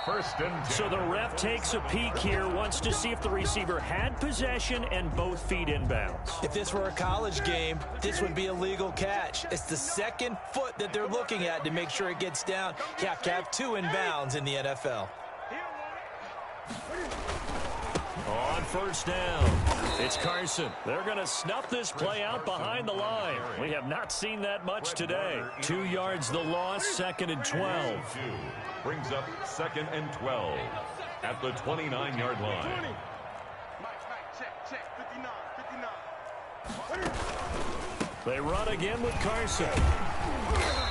[SPEAKER 3] First and 10.
[SPEAKER 6] So the ref takes a peek here, wants to see if the receiver had possession and both feet inbounds.
[SPEAKER 9] If this were a college game, this would be a legal catch. It's the second foot that they're looking at to make sure it gets down. You have to have 2 inbounds in the NFL.
[SPEAKER 6] On first down, it's Carson. They're going to snuff this play out behind the line. We have not seen that much today. 2 yards the loss, 2nd and 12.
[SPEAKER 3] Brings up 2nd and 12 at the 29-yard line.
[SPEAKER 6] They run again with Carson.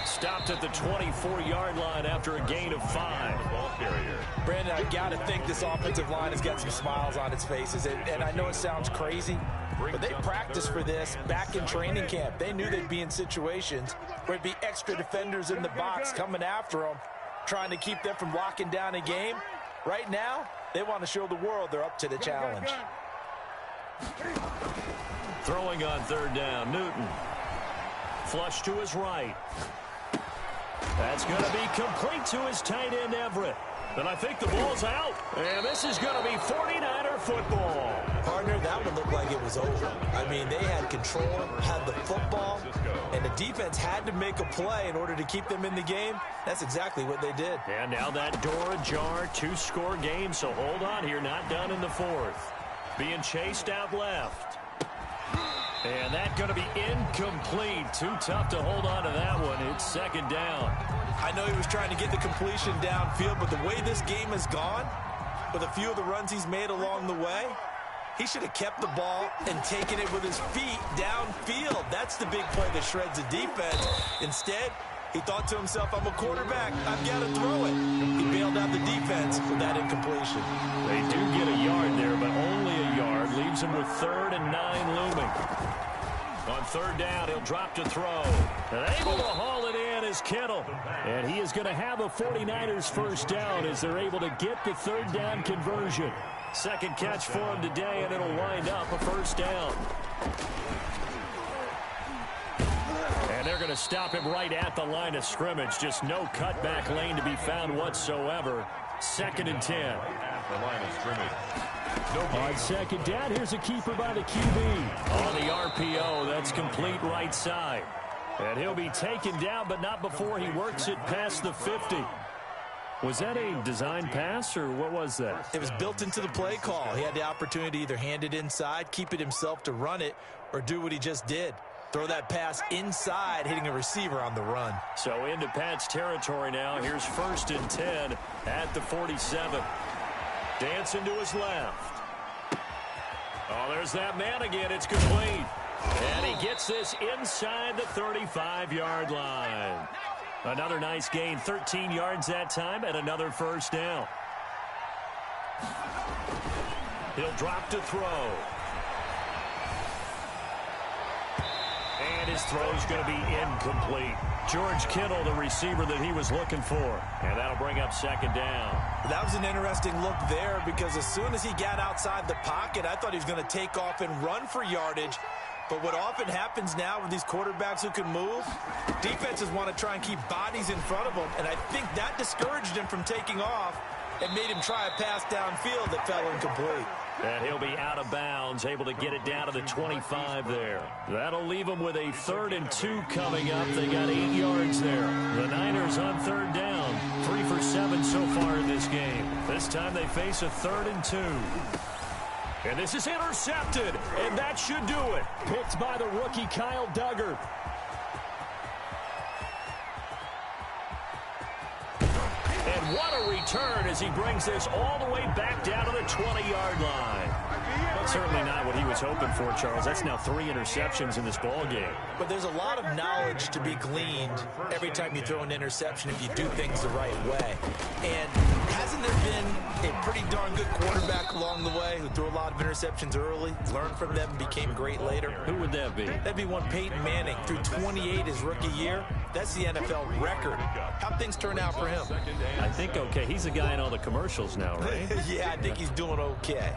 [SPEAKER 6] Stopped at the 24-yard line after a gain of 5.
[SPEAKER 3] Ball carrier.
[SPEAKER 9] Brandon, I got to think this offensive line has got some smiles on its faces. And I know it sounds crazy, but they practiced for this back in training camp. They knew they'd be in situations where it'd be extra defenders in the box coming after them, trying to keep them from locking down a game. Right now, they want to show the world they're up to the challenge.
[SPEAKER 6] Throwing on 3rd down, Newton. Flush to his right. That's going to be complete to his tight end, Everett. And I think the ball's out. And this is going to be 49er football.
[SPEAKER 9] Partner, that one looked like it was over. I mean, they had control, had the football, and the defense had to make a play in order to keep them in the game. That's exactly what they did.
[SPEAKER 6] And now that door ajar, 2-score game, so hold on here, not done in the 4th. Being chased out left. And that's going to be incomplete. Too tough to hold on to that one. It's 2nd down.
[SPEAKER 9] I know he was trying to get the completion downfield, but the way this game has gone, with a few of the runs he's made along the way, he should have kept the ball and taken it with his feet downfield. That's the big play that shreds the defense. Instead, he thought to himself, I'm a quarterback. I've got to throw it. He bailed out the defense with that incompletion.
[SPEAKER 6] They do get a yard there, but only a yard. Leaves him with 3rd and 9 looming. On 3rd down, he'll drop to throw. And able to haul it in is Kittle. And he is going to have a 49ers first down as they're able to get the 3rd down conversion. 2nd catch for him today, and it'll wind up a first down. And they're going to stop him right at the line of scrimmage. Just no cutback lane to be found whatsoever. 2nd and 10.
[SPEAKER 3] At the line of scrimmage.
[SPEAKER 6] On 2nd down, here's a keeper by the QB. On the RPO, that's complete right side. And he'll be taken down, but not before he works it past the 50. Was that a design pass, or what was that?
[SPEAKER 9] It was built into the play call. He had the opportunity to either hand it inside, keep it himself to run it, or do what he just did. Throw that pass inside, hitting a receiver on the run.
[SPEAKER 6] So into Pat's territory now. Here's 1st and 10 at the 47. Dancing to his left. Oh, there's that man again. It's complete. And he gets this inside the 35-yard line. Another nice gain, 13 yards that time, and another first down. He'll drop to throw. And His throw's going to be incomplete. George Kittle, the receiver that he was looking for. And that'll bring up second down.
[SPEAKER 9] That was an interesting look there because as soon as he got outside the pocket, I thought he was going to take off and run for yardage. But what often happens now with these quarterbacks who can move, defenses want to try and keep bodies in front of them. And I think that discouraged him from taking off and made him try a pass downfield that fell incomplete.
[SPEAKER 6] And he'll be out of bounds, able to get it down to the 25 there. That'll leave them with a 3rd and 2 coming up. They got 8 yards there. The Niners on 3rd down. 3 for 7 so far in this game. This time they face a 3rd and 2. And this is intercepted, and that should do it. Picked by the rookie Kyle Duggar. And what a return as he brings this all the way back down to the 20-yard line. But certainly not what he was hoping for, Charles. That's now 3 interceptions in this ball game.
[SPEAKER 9] But there's a lot of knowledge to be gleaned every time you throw an interception if you do things the right way. And hasn't there been a pretty darn good quarterback along the way who threw a lot of interceptions early, learned from them, and became great later?
[SPEAKER 6] Who would that be?
[SPEAKER 9] That'd be one Peyton Manning. Threw 28 his rookie year. That's the NFL record. How'd things turn out for him?
[SPEAKER 6] I think okay. He's the guy in all the commercials now, right?
[SPEAKER 9] Yeah, I think he's doing okay.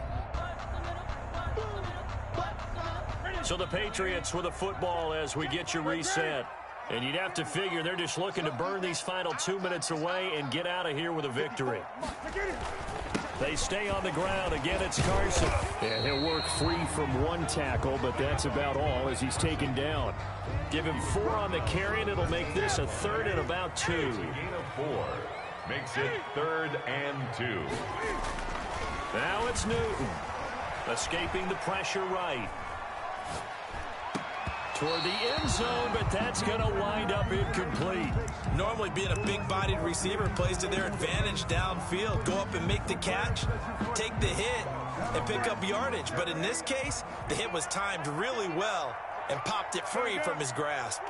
[SPEAKER 6] So the Patriots with a football as we get you reset. And you'd have to figure they're just looking to burn these final 2 minutes away and get out of here with a victory. They stay on the ground. Again, it's Carson. And he'll work free from 1 tackle, but that's about all as he's taken down. Give him 4 on the carry, and it'll make this a 3rd and about 2.
[SPEAKER 3] Gain of 4 makes it 3rd and 2.
[SPEAKER 6] Now it's Newton. Escaping the pressure right. Toward the end zone, but that's going to wind up incomplete.
[SPEAKER 9] Normally being a big-bodied receiver plays to their advantage downfield. Go up and make the catch, take the hit, and pick up yardage. But in this case, the hit was timed really well and popped it free from his grasp.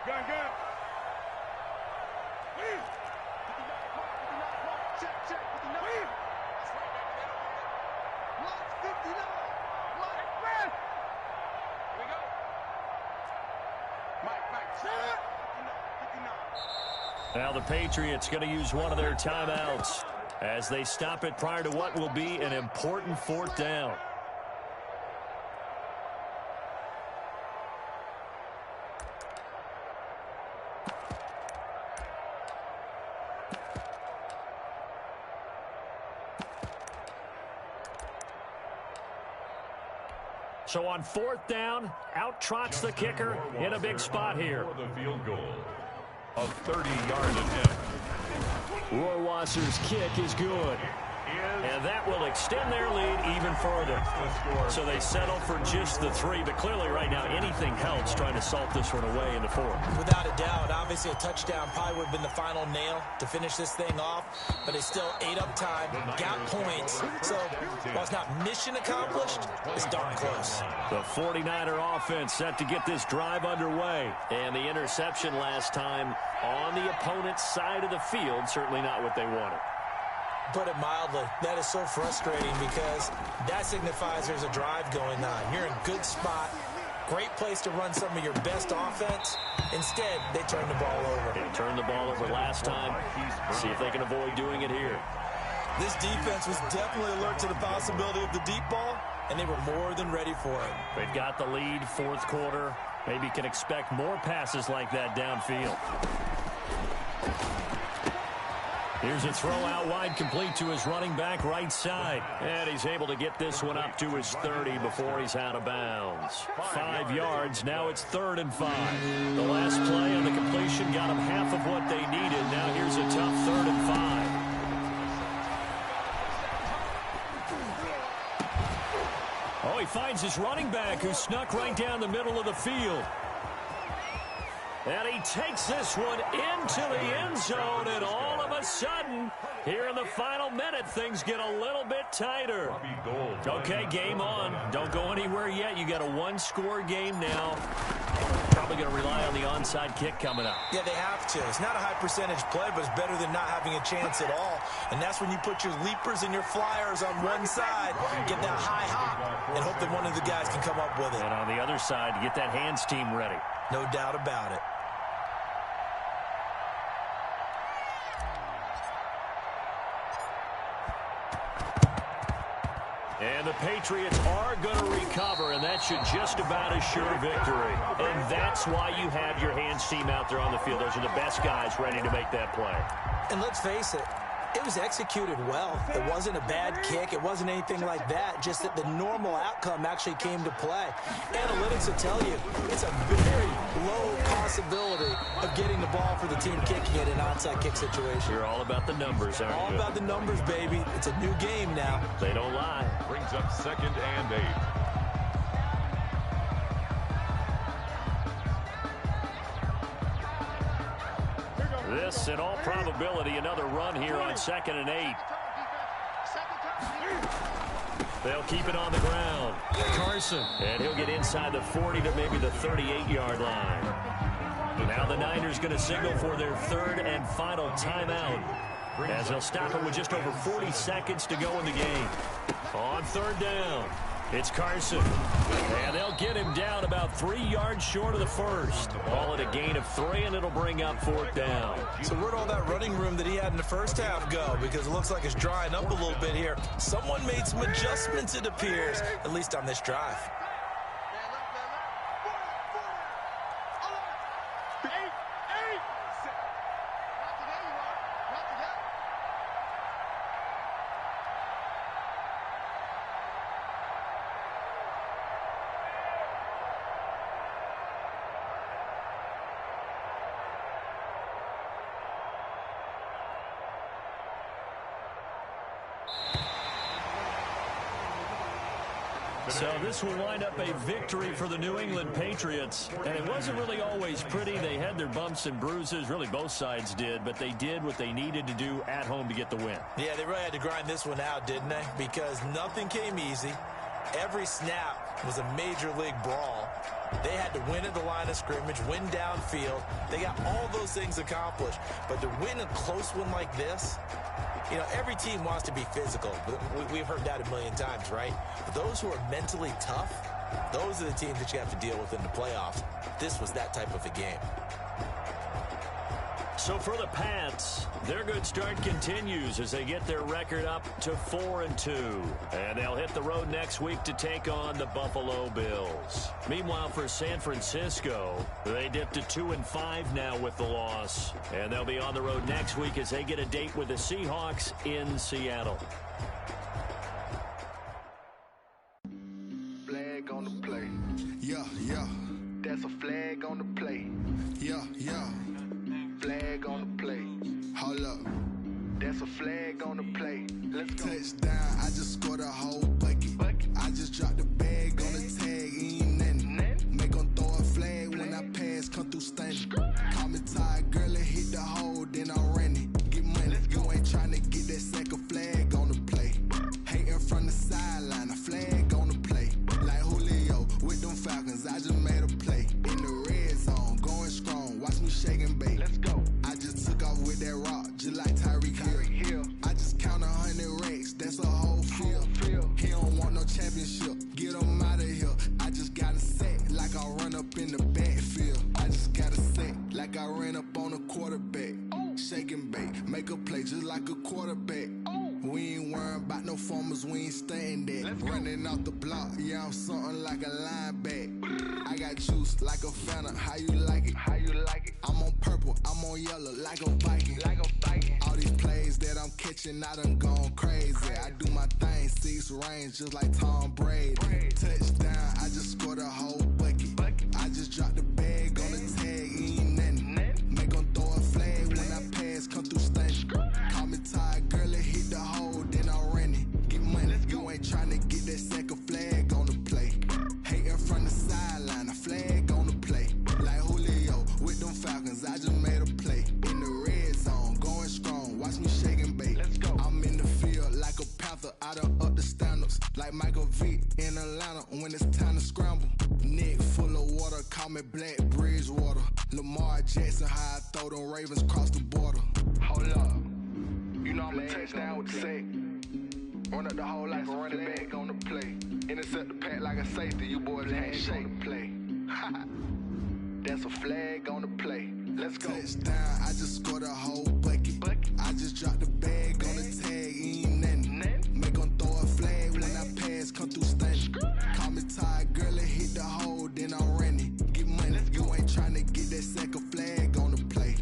[SPEAKER 1] Gun.
[SPEAKER 6] Now the Patriots going to use one of their timeouts as they stop it prior to what will be an important 4th down. So on 4th down, out trots the kicker in a big spot here.
[SPEAKER 3] For the field goal. A 30-yard attempt.
[SPEAKER 6] Rohrwasser's kick is good. And that will extend their lead even further. So they settle for just the 3. But clearly right now anything helps trying to salt this one away in the 4th.
[SPEAKER 9] Without a doubt, obviously a touchdown probably would have been the final nail to finish this thing off. But they still ate up time, got points. So while it's not mission accomplished, it's darn close.
[SPEAKER 6] The 49er offense set to get this drive underway. And the interception last time on the opponent's side of the field, certainly not what they wanted.
[SPEAKER 9] Put it mildly, that is so frustrating because that signifies there's a drive going on. You're in a good spot, great place to run some of your best offense. Instead, they turn the ball over.
[SPEAKER 6] They turned the ball over last time. See if they can avoid doing it here.
[SPEAKER 9] This defense was definitely alert to the possibility of the deep ball, and they were more than ready for it.
[SPEAKER 6] They've got the lead, 4th quarter. Maybe can expect more passes like that downfield. Here's a throw out wide, complete to his running back right side. And he's able to get this one up to his 30 before he's out of bounds. 5 yards, now it's 3rd and 5. The last play on the completion got them half of what they needed. Now here's a tough 3rd and 5. Oh, he finds his running back who snuck right down the middle of the field. And he takes this one into the end zone, and all of a sudden, here in the final minute, things get a little bit tighter. Okay, game on. Don't go anywhere yet. You got a 1-score game now. Probably going to rely on the onside kick coming up.
[SPEAKER 9] Yeah, they have to. It's not a high-percentage play, but it's better than not having a chance at all. And that's when you put your leapers and your flyers on one side, get that high hop, and hope that one of the guys can come up with it.
[SPEAKER 6] And on the other side, get that hands team ready.
[SPEAKER 9] No doubt about it.
[SPEAKER 6] And the Patriots are going to recover, and that should just about assure victory. And that's why you have your hands team out there on the field. Those are the best guys ready to make that play.
[SPEAKER 9] And let's face it, it was executed well. It wasn't a bad kick. It wasn't anything like that. Just that the normal outcome actually came to play. Analytics will tell you it's a very low possibility of getting the ball for the team kicking it in an onside kick situation.
[SPEAKER 6] You're all about the numbers, aren't you?
[SPEAKER 9] All about the numbers, baby. It's a new game now.
[SPEAKER 6] They don't lie.
[SPEAKER 3] Brings up 2nd and 8.
[SPEAKER 6] This, in all probability, another run here on 2nd and 8. They'll keep it on the ground. Carson. And he'll get inside the 40 to maybe the 38-yard line. Now the Niners going to signal for their 3rd and final timeout, as they'll stop it with just over 40 seconds to go in the game. On 3rd down, it's Carson. And they'll get him down about 3 yards short of the first. Call it a gain of 3, and it'll bring up 4th down.
[SPEAKER 9] So where'd all that running room that he had in the first half go? Because it looks like it's drying up a little bit here. Someone made some adjustments, it appears, at least on this drive.
[SPEAKER 6] So this will wind up a victory for the New England Patriots. And it wasn't really always pretty. They had their bumps and bruises. Really, both sides did. But they did what they needed to do at home to get the win.
[SPEAKER 9] Yeah, they really had to grind this one out, didn't they? Because nothing came easy. Every snap was a major league brawl. They had to win at the line of scrimmage, win downfield. They got all those things accomplished. But to win a close one like this, you know, every team wants to be physical. We've heard that a million times, right? But those who are mentally tough, those are the teams that you have to deal with in the playoffs. This was that type of a game.
[SPEAKER 6] So for the Pats, their good start continues as they get their record up to 4-2. And they'll hit the road next week to take on the Buffalo Bills. Meanwhile, for San Francisco, they dipped to 2-5 now with the loss. And they'll be on the road next week as they get a date with the Seahawks in Seattle.
[SPEAKER 1] Flag on the play. Yeah, yeah. That's a flag on the play. Yeah, yeah. Flag on the play. Hold up. That's a flag on the play. Let's go. Touchdown. I just scored a whole bucket. I just dropped the bag on the tag. Ain't nothing. Make them throw a flag when I pass. Come through stunning. Call me tired, girl, and hit the hole. Then I ran it. Get money. You ain't trying to get that second flag on the play. Hating from the sideline. A flag on the play. Like Julio with them Falcons. I just made a play. In the red zone. Going strong. Watch me shake and bake. Let's go. I just took off with that rock, just like Tyreek Hill. I just count 100 racks, that's a whole field. He don't want no championship, get him out of here. I just got a set, like I run up in the backfield. I just got a set, like I ran up on a quarterback. Shake and bake, make a play just like a quarterback. We ain't worrying about no formers, we ain't staying there. Running off the block, yeah, I'm something like a linebacker. I got juice like a Fanta, how you like it? How you like it? I'm on purple, I'm on yellow, like a Viking. Like a Viking. All these plays that I'm catching, I done gone crazy. I do my thing, 6 range, just like Tom Brady. Touchdown, I just scored a whole bucket. I just dropped the bag on the tag, ain't nothing. Make them throw a flag when I pass, come through stunning. Call me tired, girl, and hit the hole, then I ran it. Get money, you ain't trying to get that second flag on the play. Hating from the sideline, a flag on the play. Like Julio with them Falcons, I just made a play. In the red zone, going strong, watch me shake and bake. Let's go. I'm in the field like a Panther, I done up the standards. Like Michael Vick in Atlanta when it's time to scramble. Neck full of water, call me Black Bridgewater. Lamar Jackson, how I throw them Ravens cross the border. Hold up. You know I'm a touchdown with the sack. Run up the hole like a running back on the play. Intercept the pass. act like a safety, you boys can't shake. Play. That's a flag on the play. Let's go. Touchdown, I just scored a whole bucket. I just dropped the bag on the tag, ain't nothing. Make 'em throw a flag when I pass, come through stunning. Call me tired, girl, and hit the hole, then I'm running. Get money, you ain't tryna get that second flag on the play.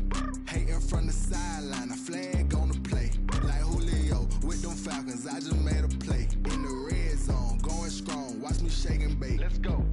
[SPEAKER 1] Hating from the sideline, a flag on the play. Like Julio with them Falcons, I just made a play. In the red zone, going strong, watch me shake and bake. Let's go.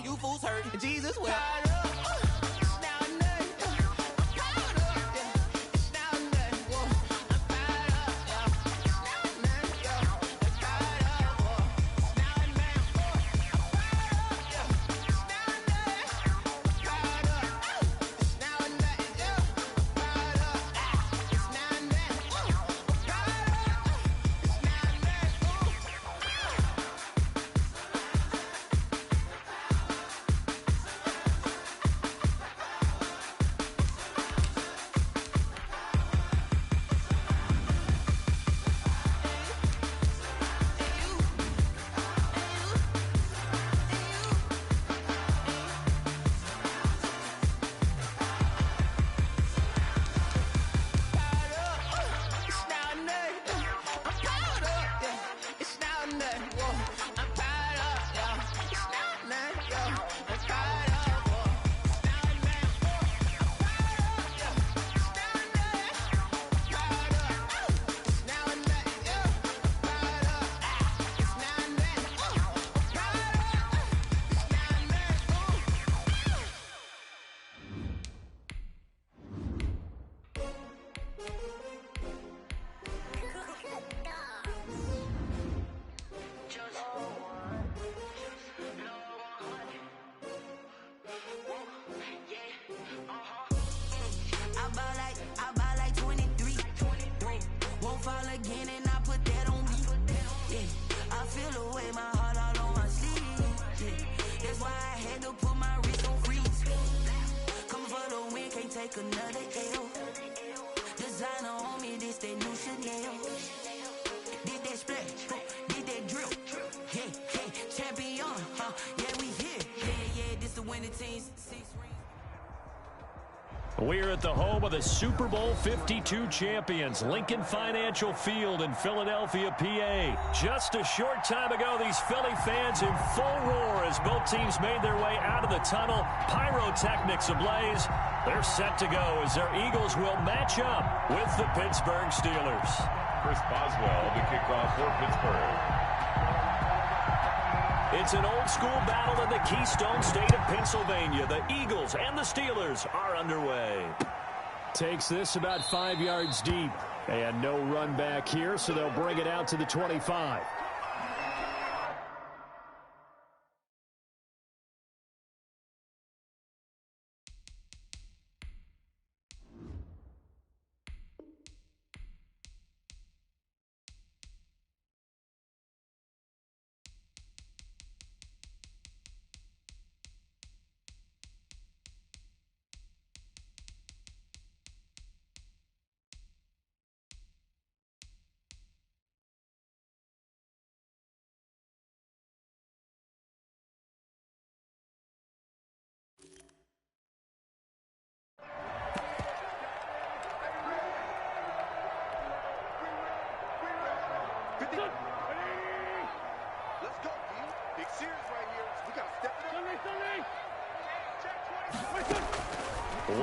[SPEAKER 10] You fools hurt. Jesus will. Another L. Designer on me, this that new Chanel. Did that splash, did that drill. Hey, hey, champion, huh? Yeah, we here. Yeah, this the winning team.
[SPEAKER 6] We're at the home of the Super Bowl 52 champions, Lincoln Financial Field in Philadelphia, PA. Just a short time ago, these Philly fans in full roar as both teams made their way out of the tunnel. Pyrotechnics ablaze. They're set to go as their Eagles will match up with the Pittsburgh Steelers.
[SPEAKER 3] Chris Boswell to kick off for Pittsburgh.
[SPEAKER 6] It's an old-school battle in the Keystone State of Pennsylvania. The Eagles and the Steelers are underway.
[SPEAKER 8] Takes this about 5 yards deep. And no run back here, so they'll bring it out to the 25.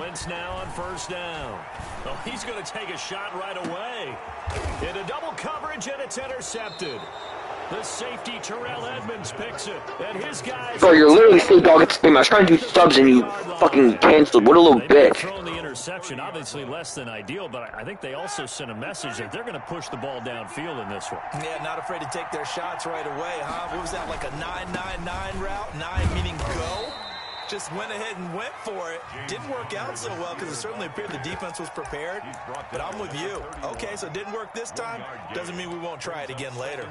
[SPEAKER 6] Wentz now on first down. Oh, he's going to take a shot right away. Into double coverage, and it's intercepted. The safety, Terrell Edmonds, picks it. And his guys...
[SPEAKER 11] Bro, you're literally state dog at the game. I was trying to do subs and you fucking canceled. What a little bitch.
[SPEAKER 6] Throwing the interception, obviously less than ideal, but I think they also sent a message that they're going to push the ball downfield in this one.
[SPEAKER 9] Yeah, not afraid to take their shots right away, huh? What was that, like a 9-9-9 route? 9 meaning go? Just went ahead and went for it. Didn't work out so well because it certainly appeared the defense was prepared. But I'm with you. Okay, so it didn't work this time. Doesn't mean we won't try it again later.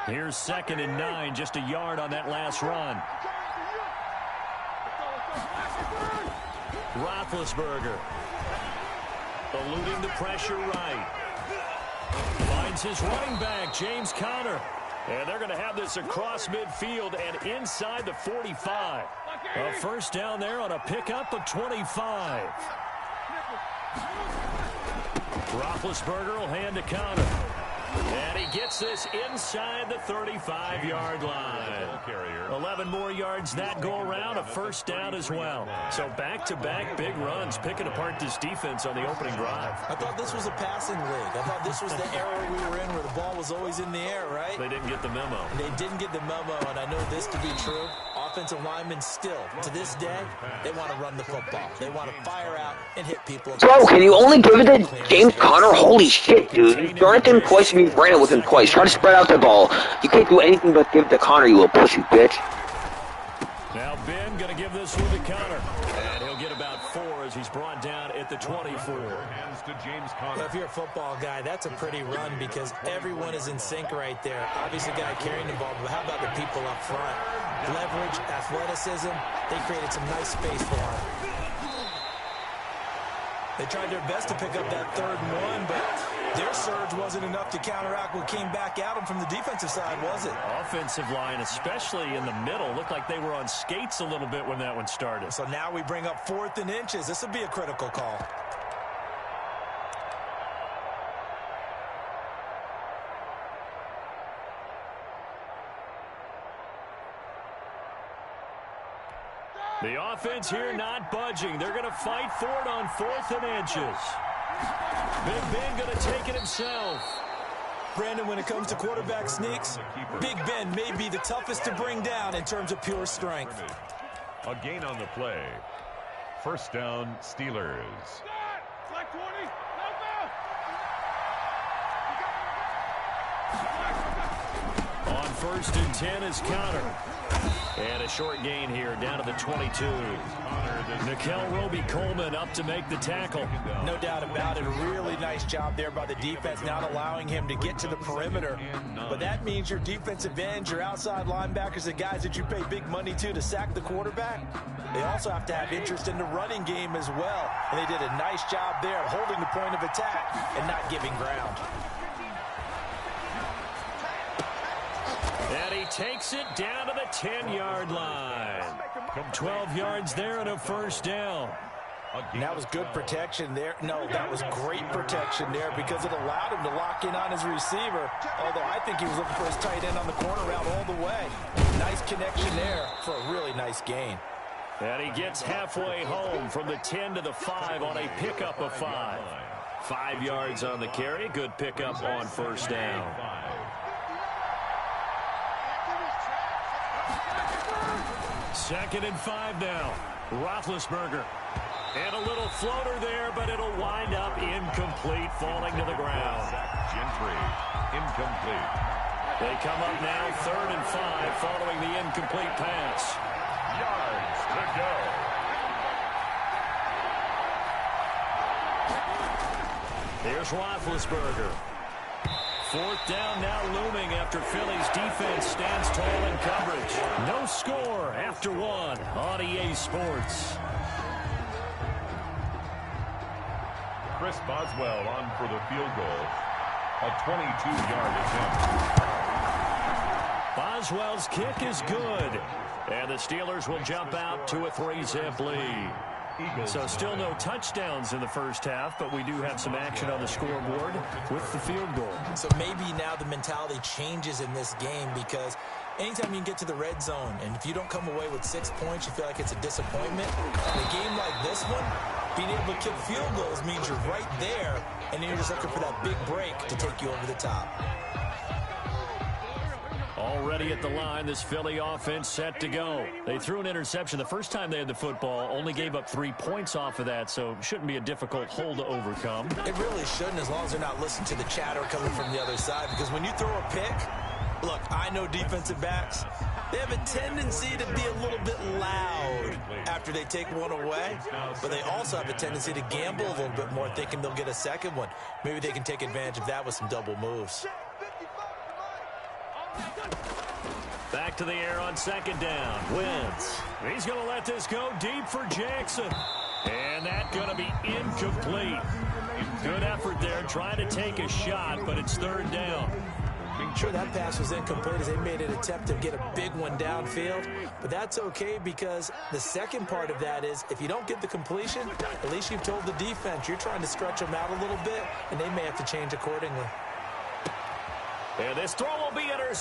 [SPEAKER 6] Here's 2nd and 9, just a yard on that last run. Roethlisberger eluding the pressure right. Finds his running back, James Conner. And they're going to have this across midfield and inside the 45. A first down there on a pickup of 25. Roethlisberger will hand to Conner. And he gets this inside the 35-yard line. 11 more yards that go around, a first down as well. So back-to-back big runs, picking apart this defense on the opening drive.
[SPEAKER 9] I thought this was a passing league. I thought this was the era we were in where the ball was always in the air, right?
[SPEAKER 6] They didn't get the memo.
[SPEAKER 9] They didn't get the memo, and I know this to be true. Offensive linemen still, to this day, they want to run the football. They want to fire out and hit people.
[SPEAKER 11] Bro, can you only give it to James Conner? Holy shit, dude. You thrown it to him twice and you ran it with him twice. Try to spread out the ball. You can't do anything but give it to Conner, you little pussy bitch.
[SPEAKER 6] Now Ben going to give this one to Conner. And he'll get about 4 as he's brought down at the 24.
[SPEAKER 9] Well, if you're a football guy, that's a pretty run because everyone is in sync right there. Obviously, guy carrying the ball, but how about the people up front? Leverage, athleticism, they created some nice space for him. They tried their best to pick up that 3rd and 1, but their surge wasn't enough to counteract what came back at them from the defensive side, was it?
[SPEAKER 6] Offensive line, especially in the middle, looked like they were on skates a little bit when that one started.
[SPEAKER 9] So now we bring up 4th and inches. This will be a critical call.
[SPEAKER 6] The offense here not budging. They're going to fight for it on 4th and inches. Big Ben going to take it himself.
[SPEAKER 9] Brandon, when it comes to quarterback sneaks, Big Ben may be the toughest to bring down in terms of pure strength.
[SPEAKER 3] A gain on the play. First down, Steelers.
[SPEAKER 6] On 1st and 10 is Conner. And a short gain here down to the 22. Nickel Roby-Coleman up to make the tackle.
[SPEAKER 9] No doubt about it. A really nice job there by the defense, not allowing him to get to the perimeter. But that means your defensive ends, your outside linebackers, the guys that you pay big money to sack the quarterback, they also have to have interest in the running game as well. And they did a nice job there of holding the point of attack and not giving ground.
[SPEAKER 6] And he takes it down to the 10-yard line. 12 yards there and a first down.
[SPEAKER 9] And that was good protection there. No, that was great protection there because it allowed him to lock in on his receiver. Although I think he was looking for his tight end on the corner route all the way. Nice connection there for a really nice gain.
[SPEAKER 6] And he gets halfway home from the 10 to the 5 on a pickup of 5. 5 yards on the carry. Good pickup on first down. Second and 5 now. Roethlisberger. And a little floater there, but it'll wind up incomplete, falling to the ground.
[SPEAKER 3] Gentry, incomplete.
[SPEAKER 6] They come up now 3rd and 5 following the incomplete pass.
[SPEAKER 3] Yards to go.
[SPEAKER 6] Here's Roethlisberger. 4th down now looming after Philly's defense stands tall in coverage. No score after 1 on EA Sports.
[SPEAKER 3] Chris Boswell on for the field goal. A 22-yard attempt.
[SPEAKER 6] Boswell's kick is good. And the Steelers will jump out to a 3-zip lead. So still no touchdowns in the first half, but we do have some action on the scoreboard with the field goal.
[SPEAKER 9] So maybe now the mentality changes in this game because Anytime you can get to the red zone, and if you don't come away with 6 points, you feel like it's a disappointment. In a game like this one, being able to kick field goals means you're right there, and then you're just looking for that big break to take you over the top.
[SPEAKER 6] Already at the line, this Philly offense set to go. They threw an interception the first time they had the football, only gave up 3 points off of that, so it shouldn't be a difficult hole to overcome.
[SPEAKER 9] It really shouldn't, as long as they're not listening to the chatter coming from the other side, because when you throw a pick, look, I know defensive backs, they have a tendency to be a little bit loud after they take one away, but they also have a tendency to gamble a little bit more, thinking they'll get a second one. Maybe they can take advantage of that with some double moves.
[SPEAKER 6] Back to the air on second down. Wentz. He's going to let this go deep for Jackson. And that's going to be incomplete. Good effort there trying to take a shot, but it's third down.
[SPEAKER 9] Sure, that pass was incomplete as they made an attempt to get a big one downfield, but that's okay because the second part of that is if you don't get the completion, at least you've told the defense you're trying to stretch them out a little bit, and they may have to change accordingly.
[SPEAKER 6] And this throw will be intercepted.